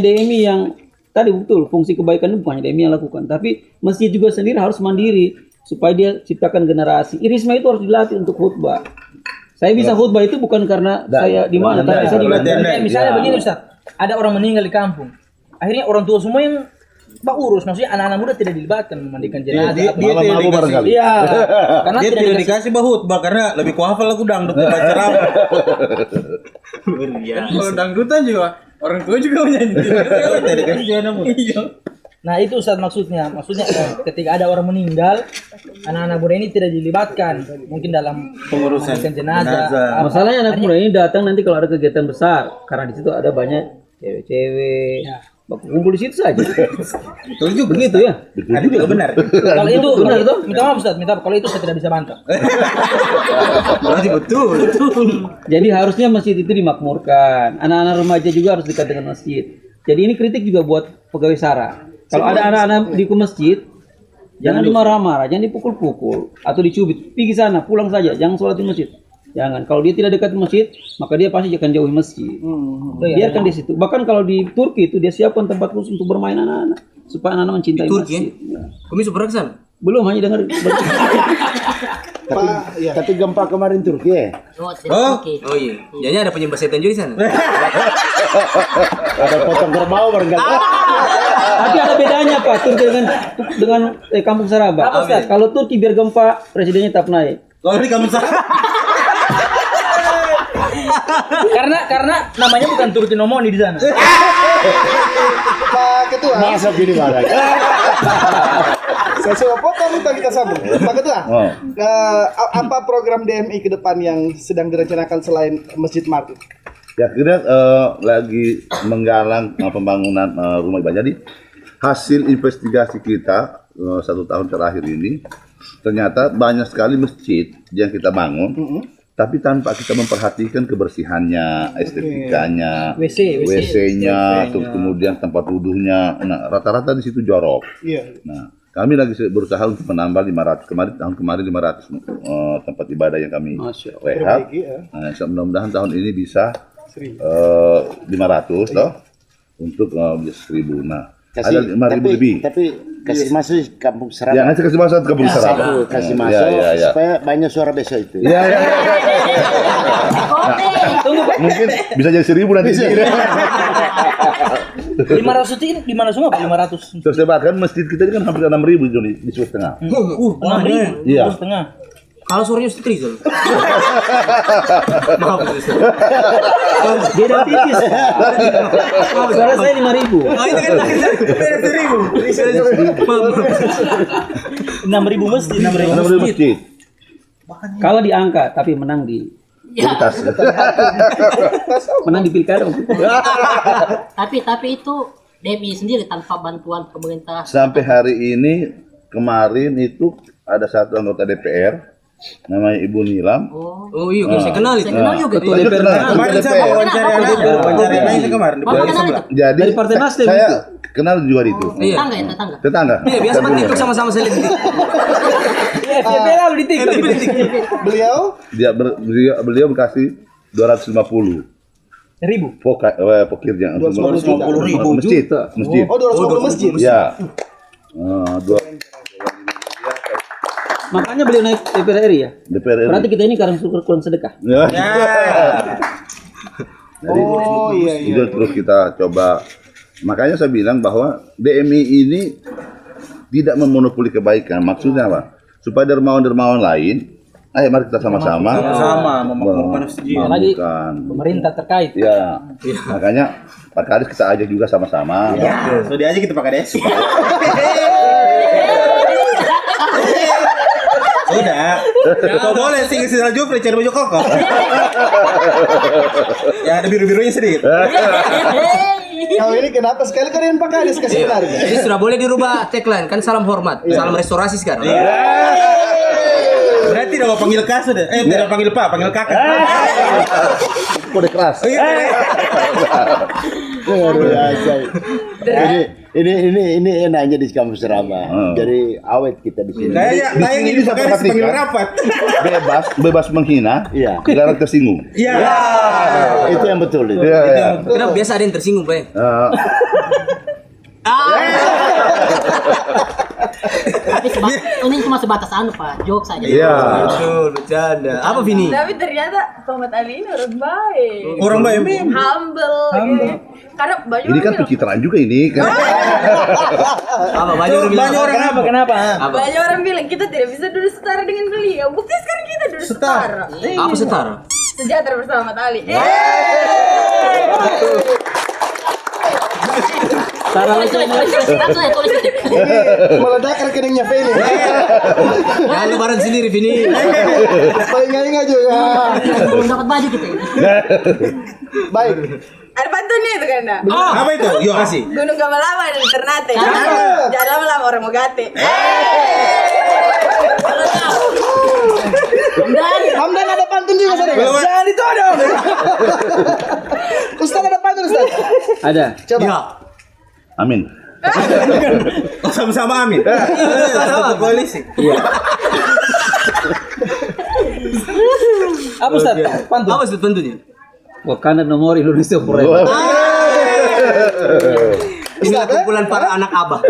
DMI yang tadi betul fungsi kebaikan itu bukan hanya DMI yang lakukan, tapi masjid juga sendiri harus mandiri supaya dia ciptakan generasi. Irisma itu harus dilatih untuk khutbah. Saya bisa khutbah itu bukan karena saya di mana, tapi saya di Kayak misalnya begini Ustaz, ada orang meninggal di kampung. Akhirnya orang tua semua yang urus, maksudnya anak-anak muda tidak dilibatkan memandikan jenazah. Dia tidak dikasih. Iya. Karena Dia tidak dikasih khutbah karena lebih kuhafal aku dangdut baca ceramah. Kalau dangdutan juga orang tua juga menyanyi. Tidak dikasih juga namun. Nah itu Ustaz maksudnya ketika ada orang meninggal, anak-anak muda ini tidak dilibatkan mungkin dalam Pengurusan jenazah. Masalahnya anak muda ini datang nanti kalau ada kegiatan besar, karena di situ ada banyak cewek-cewek. Kumpul di situ saja. Betul juga Begitu ya. Ada juga benar. Kalau itu Benar itu? minta maaf Ustaz, minta maaf. Kalau itu saya tidak bisa bantah. Berarti betul. Jadi harusnya masjid itu dimakmurkan. Anak-anak remaja juga harus dekat dengan masjid. Jadi ini kritik juga buat pegawai SARA. Kalau ada anak-anak di masjid, jangan dimarah-marah, jangan dipukul-pukul atau dicubit. Pergi sana, pulang saja, jangan sholat di masjid. Jangan. Kalau dia tidak dekat masjid, maka dia pasti akan jauhi masjid. Biarkan di situ. Bahkan kalau di Turki itu dia siapkan tempat khusus untuk bermain anak-anak supaya anak-anak mencintai Turki masjid. ya? Kami pernah ke sana? Belum, hanya dengar. Tapi gempa kemarin Turki ya? Oke. Oh iya. Jadi ada penyembah setan juga di sana. Ada potong kerbau barangkali. Tapi ada bedanya Pak, Turki dengan Kampung Saraba. Kalau Turki biar gempa presidennya tetap naik. Kalau di kamu salah. Karena namanya bukan Turki Nomoni di sana. Pak Ketua, Masa gini marah. saya coba potong kita sambung. Pak Ketua, apa program DMI ke depan yang sedang direncanakan selain Masjid Martif? Ya kita lagi menggalang pembangunan rumah ibadah. Jadi hasil investigasi kita 1 tahun terakhir ini ternyata banyak sekali masjid yang kita bangun, tapi tanpa kita memperhatikan kebersihannya, estetikanya, WC-nya, terus kemudian tempat wudhunya. Nah, rata-rata di situ jorok. Iya. Nah, kami lagi berusaha untuk menambah 500. Tahun kemarin 500 tempat ibadah yang kami rehab. Nah, mudah-mudahan tahun ini bisa 500 toh untuk 1.000. Nah, ada 5.000 lebih. Tapi kasih masuk Kampung Saraba. Ya, nanti kasih masuk ke Kampung Saraba. Kasih masuk supaya banyak suara besok itu. Iya. Nah, mungkin bisa jadi 1.000 nanti. 500 itu di mana semua Pak? 500. Tersebarkan masjid kita ini kan hampir 6.000 di Sulawesi Tengah. 6.000. Iya. Setengah. Kalau suaranya Ustaz Rizal. Maaf Ustaz. Beda tipis. Suara saya 5.000. Oh itu kan beda 1.000. 6.000 masjid. 6.000 masjid. Kalau diangka tapi menang di Kualitas. menang di pilkada. Tapi itu DMI sendiri tanpa bantuan pemerintah. Sampai hari ini kemarin itu ada satu anggota DPR namanya Ibu Nilam. Oh iya, saya kenal itu. Saya kenal juga. Ketua DPR. Kemarin saya wawancara anaknya kemarin di Bapak kenal itu? Jadi Dari Partai Nasdem saya itu. kenal juga itu. Iya. Tetangga ya, tetangga. Tetangga. Iya, biasa Pak TikTok sama-sama saya lihat. FYP lalu di TikTok. Beliau Beliau kasih 250 ribu. pokirnya 250.000 masjid. Masjid. Oh, 250 masjid. Ya. Makanya beliau naik DPR RI ya. DPR RI. Berarti kita ini kurang sedekah. Ya. Jadi, iya. itu terus kita coba. Makanya saya bilang bahwa DMI ini tidak memonopoli kebaikan. Maksudnya apa? Supaya dermawan-dermawan lain, ayo mari kita sama-sama memakmurkan masjid. Lagi pemerintah terkait. Ya. Makanya Pak Kades kita ajak juga sama-sama. Ya, so dia aja kita pakai des. Udah. Kau boleh sing sisa Jufri cari baju koko. Yang ada biru-birunya sedikit. Kalau ini kenapa sekali kalian pakai Kades kasih harga? Jadi sudah boleh dirubah tagline kan salam hormat, salam restorasi sekarang. Berarti udah mau panggil Kak sudah. Tidak panggil Pak, panggil Kakak. Kode keras. Luar biasa. Ini enaknya di Kampung Saraba. Jadi awet kita di sini. Kayak ini Pak Kades panggil rapat. Bebas menghina, Iya. dilarang tersinggung. Iya. Itu yang betul itu. Iya. Kenapa biasa ada yang tersinggung, Pak? Tapi ini cuma sebatas Pak, jokes saja. Iya. Betul, bercanda. Apa Vini? Tapi ternyata Muhammad Ali ini orang baik. Orang baik memang. Humble. gitu. Karena banyak Ini orang kan bilang, pencitraan juga ini. Kan? Apa banyak orang bilang? Banyak orang apa? Kenapa? Apa? banyak orang bilang kita tidak bisa duduk setara dengan beliau. Bukti sekarang kita duduk setara. Apa setara? Sejahtera bersama Muhammad Ali. Tulis. Meledak rekeningnya Feni. Jangan lebaran sendiri Vini. Paling ingat juga. Belum dapat baju kita ini. Baik. Ada pantunnya itu kan, Dak? Apa itu? Yuk kasih. Gunung Gamalama dan Ternate. Cakep. Jangan lama-lama orang mau gate. Hamdan ada pantun juga Ustaz. Jangan ditodong. Ustaz ada pantun Ustaz. Ada. Coba. Ya. Amin. Oh, sama-sama amin. Satu koalisi. Apa Ustaz? Pantun. Apa sebetulnya? Wakanda nomor Indonesia forever. Inilah kumpulan para anak abah.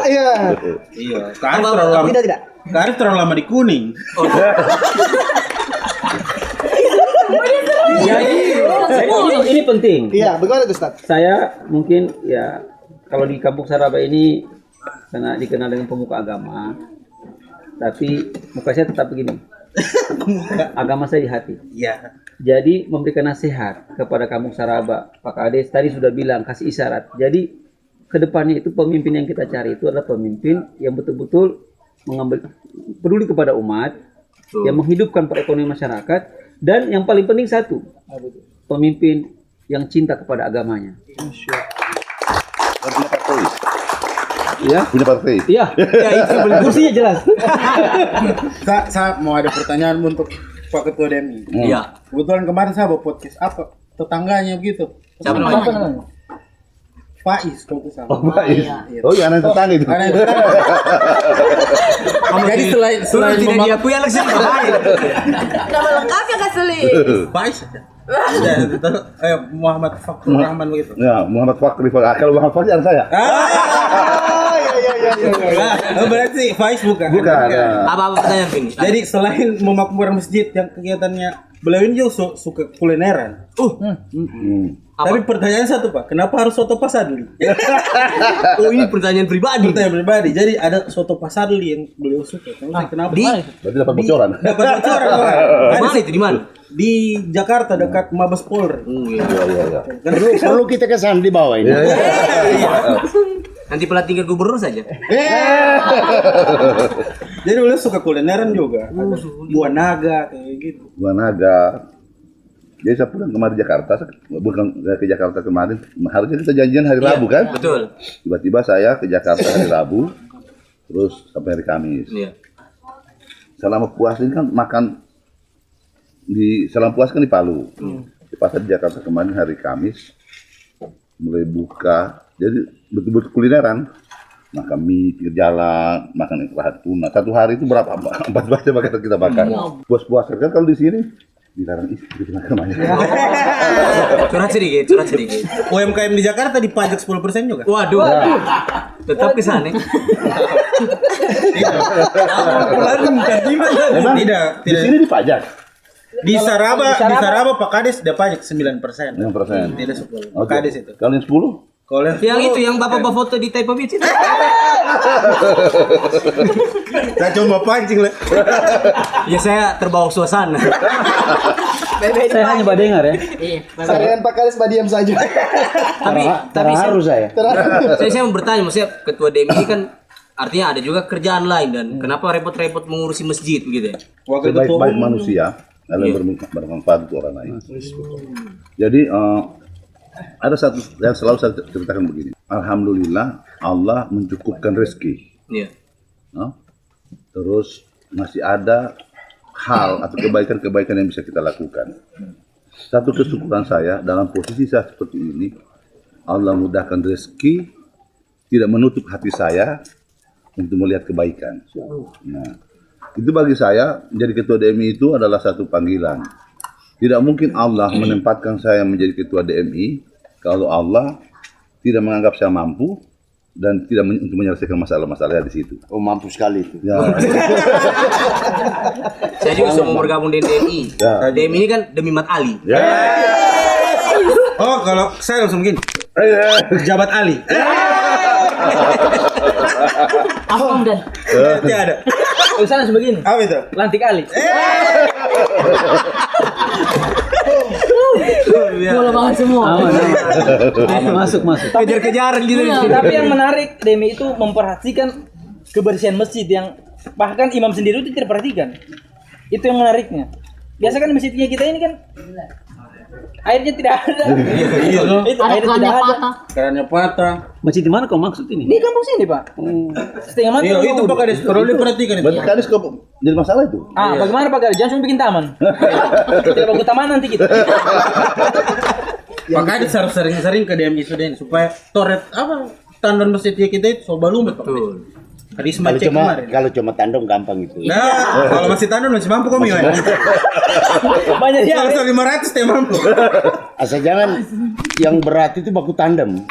Iya. Iya. Karif terlalu lama. Tidak. Karif terlalu lama di kuning. Ini penting. Iya, bagaimana tuh Ustaz? Saya mungkin ya kalau di Kampung Saraba ini karena dikenal dengan pemuka agama, tapi muka saya tetap begini. Agama saya di hati. Iya. Jadi memberikan nasihat kepada Kampung Saraba. Pak Kades tadi sudah bilang kasih isyarat. Jadi kedepannya itu pemimpin yang kita cari itu adalah pemimpin yang betul-betul mengambil peduli kepada umat, yang menghidupkan perekonomian masyarakat, dan yang paling penting satu, pemimpin yang cinta kepada agamanya. Punya partai. Ya, Punya partai. iya. Kursinya jelas. Saya mau ada pertanyaan untuk Pak Ketua DMI. Iya. Kebetulan kemarin saya bawa podcast apa tetangganya begitu. Siapa Apa namanya? namanya? Faiz kalau itu sama. Oh, baik. Oh, iya anak tetangga itu. Karena itu jadi selain tidak diakui Alex yang lain. Nama lengkapnya Kak Seli. Faiz. Muhammad Fakrul Rahman begitu. Ya, Muhammad Fakri. Kalau Muhammad Fakri anak saya. Berarti Faiz bukan. Bukan. Apa pertanyaan Vini? Jadi selain memakmurkan masjid yang kegiatannya beliau ini juga suka kulineran. Tapi pertanyaan satu Pak, kenapa harus soto pasadli? Oh ini pertanyaan pribadi. Pertanyaan pribadi. Jadi ada soto pasadli yang beliau suka. Kenapa? Berarti dapat bocoran. Dapat bocoran. Di mana itu? Di mana? Di Jakarta dekat Mabes Polri. Iya. Perlu kita ke sana di bawah ini. Nanti pelantikan gubernur saja. Jadi beliau suka kulineran juga. Ada buah naga kayak gitu. Buah naga. Jadi saya pulang kemarin Jakarta, bukan ke Jakarta kemarin, harusnya kita janjian hari Rabu kan? Betul. Tiba-tiba saya ke Jakarta hari Rabu, terus sampai hari Kamis. Iya. Selama puasa ini kan makan selama puasa kan di Palu. Di pasar di Jakarta kemarin hari Kamis, mulai buka, jadi betul-betul kulineran. Makan mie, pinggir jalan, makan ikan tuna. Satu hari itu berapa? 4 baca makan kita makan. Puas-puasa kan kalau di sini dilarang istri di mana-mana. Curhat sedikit. UMKM di Jakarta dipajak 10% juga. Waduh. Tetap ke sana. Tidak. Di sini dipajak. Di Saraba Pak Kades dia pajak 9%. 9%. Tidak 10. Pak Kades itu. Kalau yang 10? Kalau Yang itu yang bapak foto di Taipei Beach itu. saya coba pancing lah. Ya saya terbawa suasana. Saya hanya dengar ya. Iya. Saya dengan Pak Kades diam saja. tapi Harus saya. saya mau bertanya, maksudnya ketua DMI ini kan artinya ada juga kerjaan lain dan kenapa repot-repot mengurusi masjid begitu ya? Wakil ketua Sebaik-baik manusia dalam bermanfaat untuk orang lain. Jadi ada satu yang selalu saya ceritakan begini. Alhamdulillah Allah mencukupkan rezeki. Iya. Terus masih ada hal atau kebaikan-kebaikan yang bisa kita lakukan. Satu kesyukuran saya dalam posisi saya seperti ini, Allah mudahkan rezeki, tidak menutup hati saya untuk melihat kebaikan. Nah, itu bagi saya menjadi ketua DMI itu adalah satu panggilan. Tidak mungkin Allah menempatkan saya menjadi ketua DMI kalau Allah tidak menganggap saya mampu dan tidak untuk menyelesaikan masalah-masalah di situ. Oh, mampu sekali itu. Ya. Saya juga mau bergabung dengan DMI. Ya. DMI ini kan demi Mat Ali. Ya. Oh, kalau saya langsung begini. Pejabat Ali. Apa Om Dan? Tidak ada. Urusan langsung begini. Apa itu? Lantik kali. Bola banget semua. Masuk. Kejar-kejaran gitu. Tapi yang menarik Demi itu memperhatikan kebersihan masjid yang bahkan imam sendiri itu tidak perhatikan. Itu yang menariknya. Biasa kan masjidnya kita ini kan airnya tidak ada. Itu Ada airnya kerannya tidak ada. patah. Kerannya patah. Masjid di mana kau maksud ini? Di kampung sini, Pak. Setengah mati. Iya, itu Pak Kades perlu diperhatikan itu. Berarti kadis kok jadi masalah itu. Bagaimana Pak Kades? Jangan cuma bikin taman. Kita bawa ke taman nanti kita. Pak Kades harus sering-sering ke DMI Suden supaya toret standar masjidnya kita itu soal lumut Pak Kades. Hadis Kalau macet cuma kemarin. kalau cuma tandem gampang itu. Nah, kalau masih tandon masih mampu kok Miwan. Banyak ya. Kalau 500 teh mampu. Asal jangan yang berat itu baku tandem.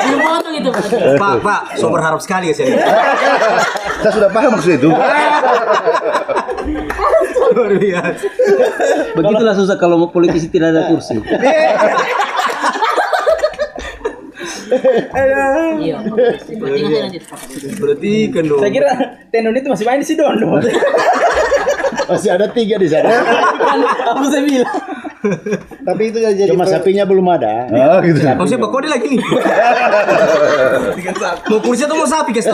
Dipotong itu. Pak, so berharap sekali ya saya. Saya sudah paham maksud itu. Luar biasa. Begitulah susah kalau politisi tidak ada kursi. Iya. Berarti kan saya lanjut. Berarti kan dong. Saya kira tendon itu masih main di Sidono. Masih ada 3 di sana. Apa saya bilang? Tapi itu jadi Cuma sapinya belum ada. Ah, gitu. Oh siapa kode lagi nih? Mau kursi atau mau sapi guys?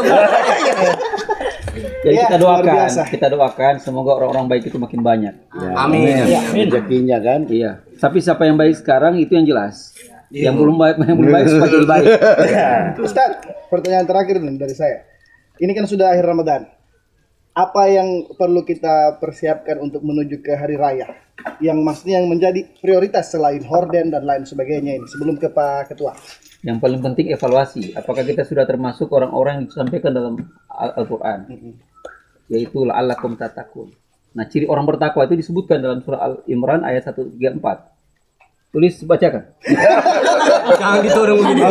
Jadi Ya, kita luar biasa. doakan semoga orang-orang baik itu makin banyak. Amin. Rezekinya kan. Iya. Tapi siapa yang baik sekarang itu yang jelas. Yang belum baik supaya jadi baik. Ustaz, pertanyaan terakhir nih dari saya. Ini kan sudah akhir Ramadan. Apa yang perlu kita persiapkan untuk menuju ke hari raya? Yang maksudnya yang menjadi prioritas selain horden dan lain sebagainya ini sebelum ke Pak Ketua. Yang paling penting evaluasi. Apakah kita sudah termasuk orang-orang yang disampaikan dalam Al-Quran? Yaitu la'allakum tattaqun. Nah, ciri orang bertakwa itu disebutkan dalam surah Al-Imran ayat 134. Tulis bacakan. Jangan ditodong begini.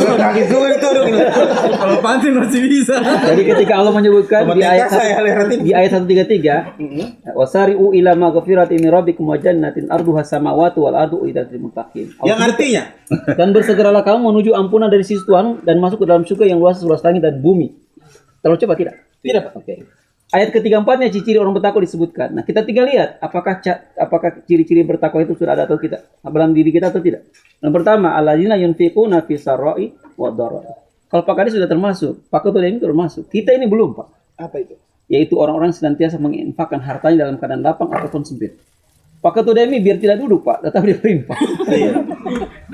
Kalau pantun masih bisa. Jadi ketika Allah menyebutkan di ayat 133, wasari'u ila maghfiratin min rabbikum wa jannatin arduha samawati wal ardu uiddat lil muttaqin. Yang artinya Dan bersegeralah kamu menuju ampunan dari sisi Tuhan dan masuk ke dalam surga yang luas seluas langit dan bumi. Terlalu cepat tidak? Tidak, Pak. Oke. Ayat ketiga-empatnya ciri-ciri orang bertakwa disebutkan. Nah, kita tinggal lihat apakah ciri-ciri bertakwa itu sudah ada atau tidak dalam diri kita atau tidak. Yang pertama, alladzina yunfiquna fi sarra'i wad dharra'i. Kalau Pak Kades sudah termasuk, Pak Ketua ini termasuk. Kita ini belum, Pak. Apa itu? Yaitu orang-orang senantiasa menginfakkan hartanya dalam keadaan lapang ataupun sempit. Pak Ketua DMI biar tidak duduk, Pak, tetap dia berinfak.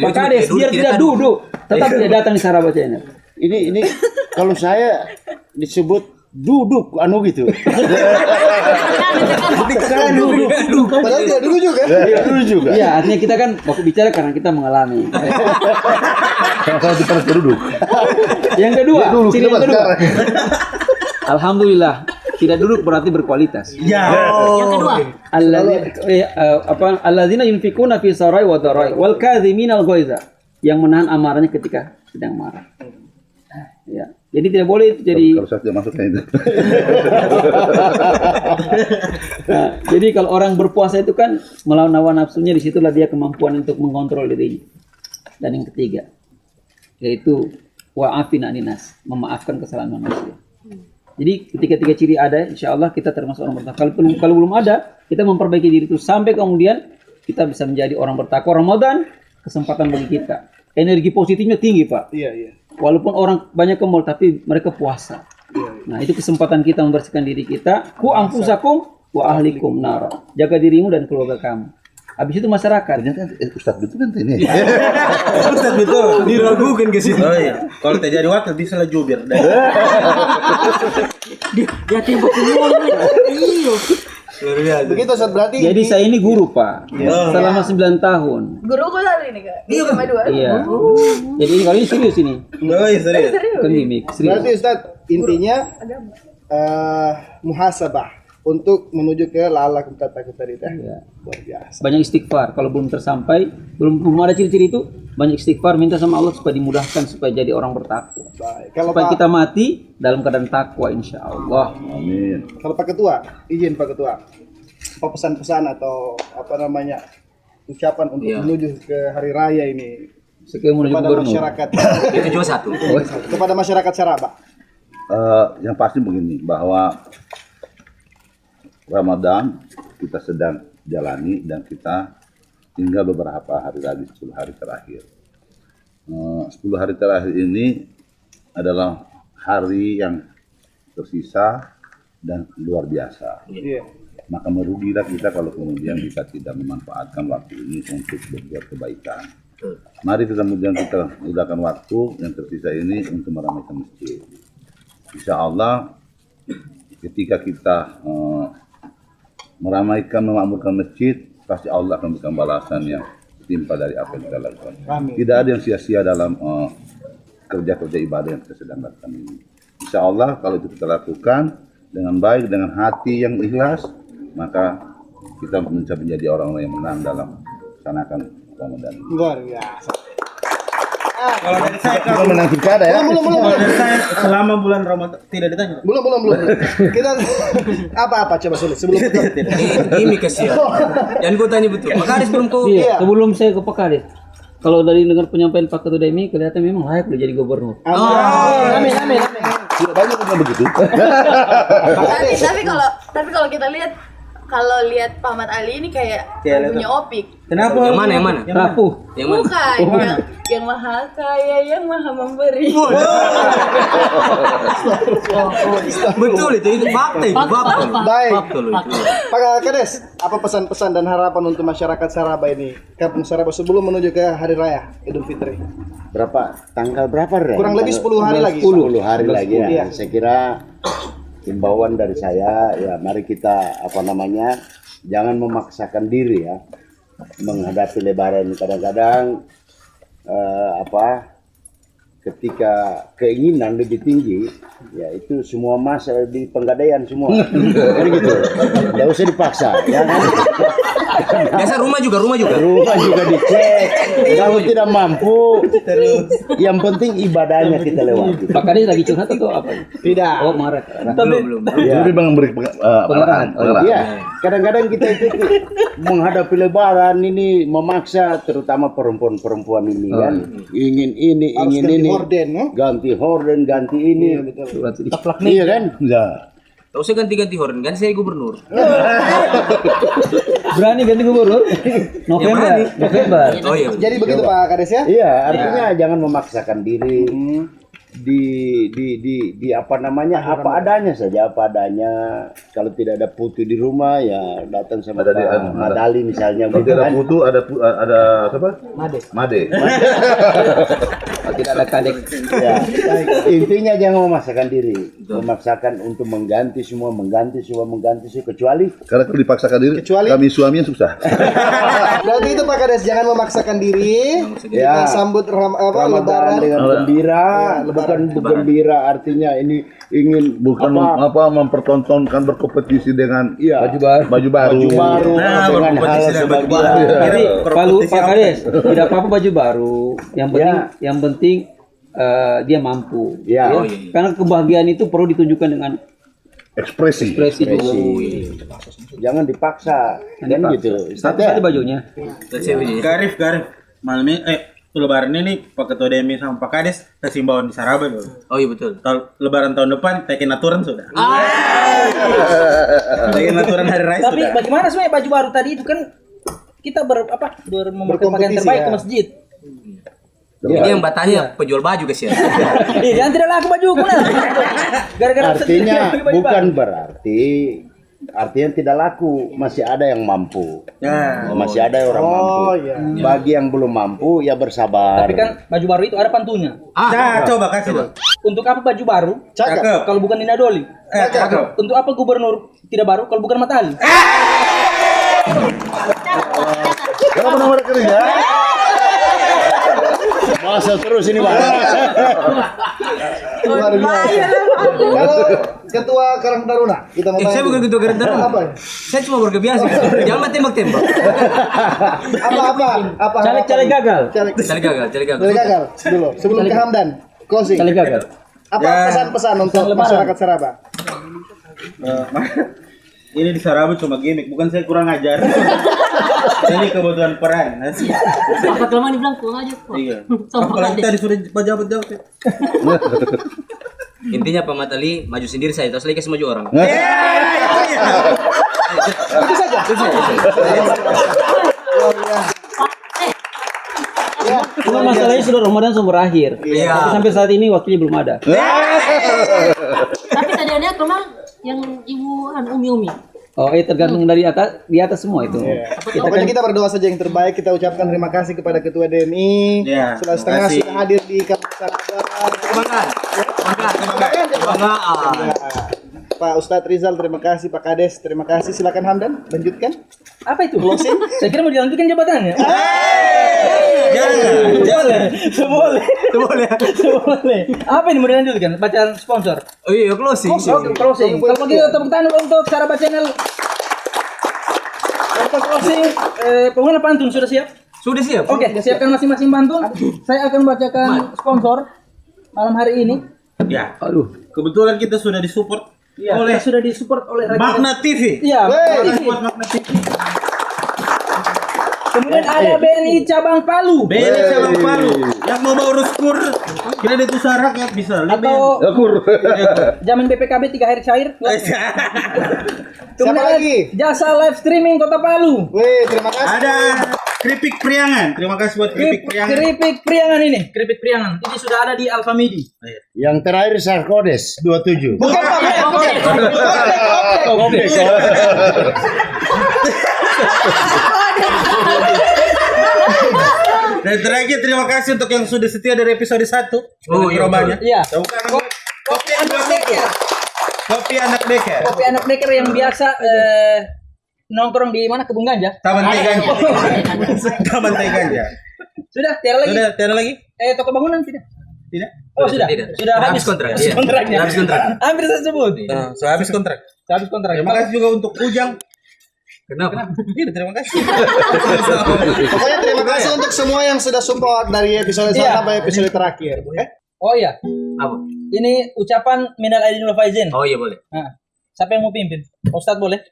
Pak Kades biar tidak duduk, tetap dia datang di Saraba Channel. Ini kalau saya disebut duduk gitu. Padahal tidak dulu juga. Dulu juga. Iya, artinya kita kan waktu bicara karena kita mengalami. Sama-sama di tempat duduk. Yang kedua, Dulu, ciri kita yang kedua. sekarang. Alhamdulillah, tidak duduk berarti berkualitas. ya. Yang kedua. Alladzina yunfikuna fi sarai wa dharai wal kadhiminal ghaiza, yang menahan amarahnya ketika sedang marah. Ya. Jadi tidak boleh itu jadi. Kalau saya tidak masukkan itu. Nah, jadi kalau orang berpuasa itu kan melawan hawa nafsunya, disitulah dia kemampuan untuk mengontrol dirinya. Dan yang ketiga, yaitu wa'afin aninas, memaafkan kesalahan manusia. Jadi ketika tiga ciri ada, insya Allah kita termasuk orang bertakwa. Kalau belum ada, kita memperbaiki diri itu sampai kemudian kita bisa menjadi orang bertakwa. Ramadan kesempatan bagi kita. Energi positifnya tinggi, Pak. Iya, iya. Walaupun orang banyak ke mall tapi mereka puasa. Nah, itu kesempatan kita membersihkan diri kita. Ku anfusakum wa ahlikum nar. Jaga dirimu dan keluarga kamu. Habis itu masyarakat. Ternyata Ustaz itu kan ini. Ustaz betul. Diragukan ke sini. Oh iya. Kalau tidak jadi wakil bisa lah jubir. Dia tembak semua. Iya. Luar biasa. Begitu Ustaz, berarti Jadi saya ini guru, Pak. Selama 9 tahun. Guru kok hari ini kak? Iya sama dua. Iya. Jadi ini kali ini serius ini. Oh iya serius. Kan gimmick, serius. berarti Ustaz intinya muhasabah untuk menuju ke lala kutata tadi teh. Ya. Luar biasa. Banyak istighfar. Kalau belum tersampai, belum ada ciri-ciri itu, banyak istighfar, minta sama Allah supaya dimudahkan supaya jadi orang bertakwa. Baik. Kalau Supaya Pak, kita mati dalam keadaan takwa, insya Allah. Amin. kalau Pak Ketua, izin Pak Ketua. Apa pesan-pesan atau apa namanya ucapan untuk menuju ke hari raya ini Sekian menuju kepada gubernur. masyarakat Itu juga satu. kepada masyarakat Saraba. Yang pasti begini, bahwa Ramadan kita sedang jalani dan kita tinggal beberapa hari lagi, 10 hari terakhir. 10 hari terakhir ini adalah hari yang tersisa dan luar biasa. Iya. Maka merugilah kita kalau kemudian kita tidak memanfaatkan waktu ini untuk berbuat kebaikan. Mari kemudian kita gunakan waktu yang tersisa ini untuk meramaikan masjid. Insya Allah ketika kita meramaikan, memakmurkan masjid, pasti Allah akan memberikan balasan yang timpal dari apa yang kita lakukan. Amin. Tidak ada yang sia-sia dalam kerja-kerja ibadah yang kita sedang lakukan ini. Insya Allah kalau itu kita lakukan dengan baik, dengan hati yang ikhlas, maka kita bisa menjadi orang-orang yang menang dalam melaksanakan Ramadan ini. Luar biasa. Kalau dari saya Kita menang pilkada ya. Belum. kalau dari saya selama bulan Ramadan tidak ditanya. Belum. Kita apa coba sulit sebelum kita. Ini kasihan. Dan gue tanya betul. Pak Kades belum kau. Iya, sebelum saya ke Pak Kades, kalau dari dengar penyampaian Pak Ketua DMI, kelihatan memang layak udah jadi gubernur. Amin. Tidak banyak yang begitu. Tapi kalau kita lihat Pak Ahmad Ali ini kayak lagunya Opik. Kenapa? Yang mana? Yang mana? Rapuh. Yang mana? Bukan, yang maha kaya, yang maha memberi. Betul itu fakta itu fakta. Baik. Fakta loh itu. Pak Kades, apa pesan-pesan dan harapan untuk masyarakat Saraba ini? Kampung Saraba sebelum menuju ke hari raya Idul Fitri. Tanggal berapa, Ren? Kurang lebih 10 hari lagi. 10 hari lagi ya. Iya. Saya kira himbauan dari saya ya, mari kita jangan memaksakan diri ya menghadapi lebaran. Kadang-kadang ketika keinginan lebih tinggi ya itu semua masalah di penggadaian semua. Jadi gitu. Enggak usah dipaksa ya kan. Biasa rumah juga. Rumah juga dicek. Kalau tidak mampu, yang penting ibadahnya kita lewati. Pak Kades lagi curhat atau apa? Tidak. Oh, marah. Belum. Ya. Jadi memberi pengarahan. Iya, kadang-kadang kita itu menghadapi lebaran ini memaksa, terutama perempuan-perempuan ini kan, ingin ini, Harus ingin ganti ini, horden, no? ganti horden, ganti ini, Surat sedih. iya kan? Ya. Tak usah ganti-ganti horden, kan saya gubernur. Berani ganti gubernur? November. Oh iya. Jadi begitu Pak Kades ya? Iya, artinya jangan memaksakan diri. Di apa adanya saja, apa adanya. Kalau tidak ada putu di rumah ya datang sama Ada di- Pak Madali misalnya Kalau gitu tidak ada kan. putu, ada apa? Made. Kalau tidak ada kadek. Ya. Intinya jangan memaksakan diri, memaksakan untuk mengganti semua kecuali Karena kalau dipaksakan diri, Kecuali- kami suaminya susah. Berarti itu Pak Kades, jangan memaksakan diri. Ya. Kita sambut Ramadan lebaran. dengan gembira, bukan gembira artinya ini ingin Bukan mempertontonkan berkompetisi dengan Iya. baju baru. dengan hal sebagian. Jadi Pak Kades tidak apa-apa baju baru. Yang penting dia mampu. Ya. Ya. Karena kebahagiaan itu perlu ditunjukkan dengan Ekspresi. ekspresi dulu. Jangan dipaksa, kan gitu. Satu saja bajunya. Garif. Malam ini Lebaran ini Pak Ketua DMI sama Pak Kades kasih imbauan di Saraba dulu. Oh iya betul. Lebaran tahun depan tekin aturan sudah. Tekin aturan hari raya Tapi sudah. bagaimana sebenarnya baju baru tadi itu kan kita memakai pakaian Berkompetisi, terbaik ya. ke masjid. Ini yang bertanya penjual baju kasihan. Jangan tidak laku baju aku nah. Gara-gara Artinya baju baru. bukan berarti artinya tidak laku, masih ada yang mampu. Ya. Masih ada orang mampu. iya. Bagi yang belum mampu ya bersabar. Tapi kan baju baru itu ada pantunya. Nah, coba kasih dong. Untuk apa baju baru? Cakep. Kalau bukan Nina Doli. Cakep. Untuk apa gubernur tidak baru kalau bukan Matahari? Kenapa nomor kerja? Masa terus ini Pak. Luar biasa. Kalau ketua Karang Taruna kita mau tanya. Saya bukan ketua Karang Taruna. Apa? Saya cuma warga biasa. Jangan tembak-tembak. Apa? Caleg gagal. Caleg Caleg gagal. gagal dulu. Sebelum ke Hamdan. Closing. Caleg gagal. Apa pesan-pesan untuk masyarakat Saraba? Ini di Saraba cuma gimmick, bukan saya kurang ajar. Ini kebutuhan peran. Sampai kelamaan dibilang kurang aja. Iya. Sama Apalagi Kade. tadi sudah pejabat-pejabat. Intinya Pak Matali maju sendiri saya, terus lagi kasih maju orang. Cuma masalahnya sudah Ramadan sudah berakhir. Iya. Tapi sampai saat ini waktunya belum ada. Tapi tadi ada kemang yang ibu Umi. Oh, tergantung dari atas, di atas semua itu. Pokoknya kita berdoa saja yang terbaik. Kita ucapkan terima kasih kepada Ketua DMI. Ya, Sudah setengah terima kasih. sudah hadir di Kampung Saraba. Kebanggaan. Pak Ustadz Rizal, terima kasih. Pak Kades, terima kasih. Silakan Hamdan, lanjutkan. Apa itu? Closing? Saya kira mau dilanjutkan jabatannya. Boleh. Apa ini mau dilanjutkan? Bacaan sponsor. Oh iya, closing. Closing. Kalau begitu tepuk tangan untuk Saraba Channel. Untuk closing, pengguna pantun sudah siap? Sudah siap. Oke, siapkan masing-masing pantun. Saya akan bacakan sponsor malam hari ini. Ya. Aduh. Kebetulan kita sudah disupport Iya, oleh kita sudah disupport oleh Radio Magna TV. Iya, Terima kasih TV. buat Magna TV. Kemudian ada BNI cabang Palu. BNI cabang Palu yang mau urus kur kredit usaha rakyat bisa lebih. Atau jamin BPKB 3 hari cair. Siapa lagi? Jasa live streaming Kota Palu. Wih, terima kasih. Ada keripik Priangan. Terima kasih buat keripik Priangan. Keripik Priangan ini, keripik Priangan. Ini sudah ada di Alfamidi. Yang terakhir Sarkodes 27. Bukan Pak. Oke. Dan terakhir terima kasih untuk yang sudah setia dari episode 1. Oh, iya, Robanya. Iya. Kopi anak deker. Kopi anak deker. Kopi anak deker yang biasa nongkrong di mana Kebun Ganja. Taman Teh Ganja. Taman Teh Ganja. Sudah, tiada lagi. Sudah, tiada lagi? Toko bangunan tidak? Tidak. Oh, sudah. Tidak. Sudah habis kontrak. Habis Iya. kontraknya. Habis kontrak. Hampir saya sebut. Sudah habis kontrak. Sudah habis kontrak. Terima kasih juga untuk Ujang. Kenapa? Tidak, terima kasih. Pokoknya terima kasih untuk semua yang sudah support dari episode 1 Iya. sampai episode terakhir. Oh iya. Apa? Ini ucapan minal aidin wal faizin. Oh iya boleh. Nah, siapa yang mau pimpin? Ustadz boleh?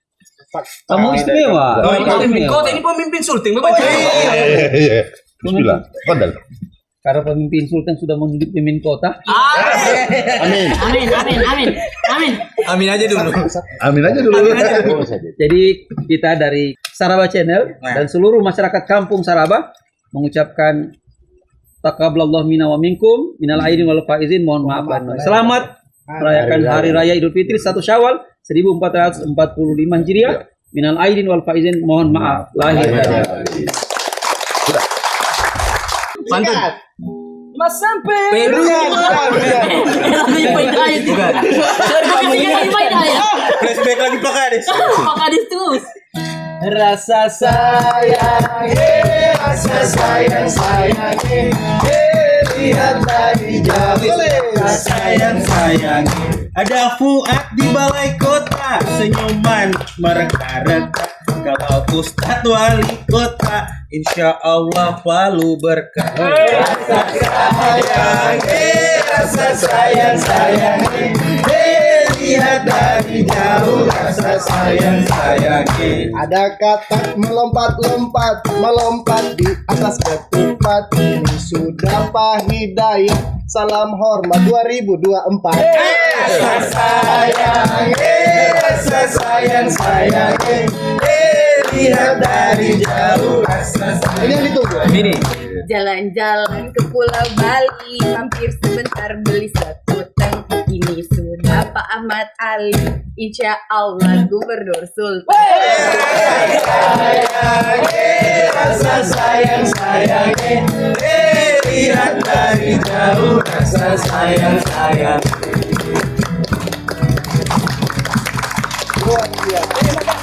Kamu istimewa. Oh, ini pemimpin kota, ini pemimpin sulting. Bapak. Bismillah. Fadal. Karena pemimpin Sultan sudah menunjuk pemimpin kota. Amin. Amin aja dulu. Amin aja dulu. Jadi kita dari Saraba Channel dan seluruh masyarakat kampung Saraba mengucapkan taqabbalallahu minna wa minkum minal aidin wal faizin, mohon maaf lahir. Selamat merayakan hari raya Idul Fitri 1 Syawal 1445 Hijriah. Minal aidin wal faizin, mohon maaf lahir. Pantun. Mas sampai. Peru. Lagunya Pak Hidayat juga. Flashback lagi Pak Kades. Pak Hidayat terus. Rasa sayang, lihat dari jauh. Sayang. Ada Fuad di balai kota, senyuman mereka-reka. Kalau Ustadz wali kota, insya Allah Palu berkah. Rasa sayang, lihat dari jauh. Rasa sayang. Ada kata melompat-lompat di atas ketupat. Ini sudah Pak Hidayat. Salam hormat 2024. Rasa sayang, lihat dari jauh. Ini yang ditunggu. Ini. Jalan-jalan ke Pulau Bali, mampir sebentar beli satu teng. Ini sudah Pak Ahmad Ali, insya Allah Gubernur Sultan. Rasa sayang, lihat dari jauh. Rasa sayang. Luar biasa.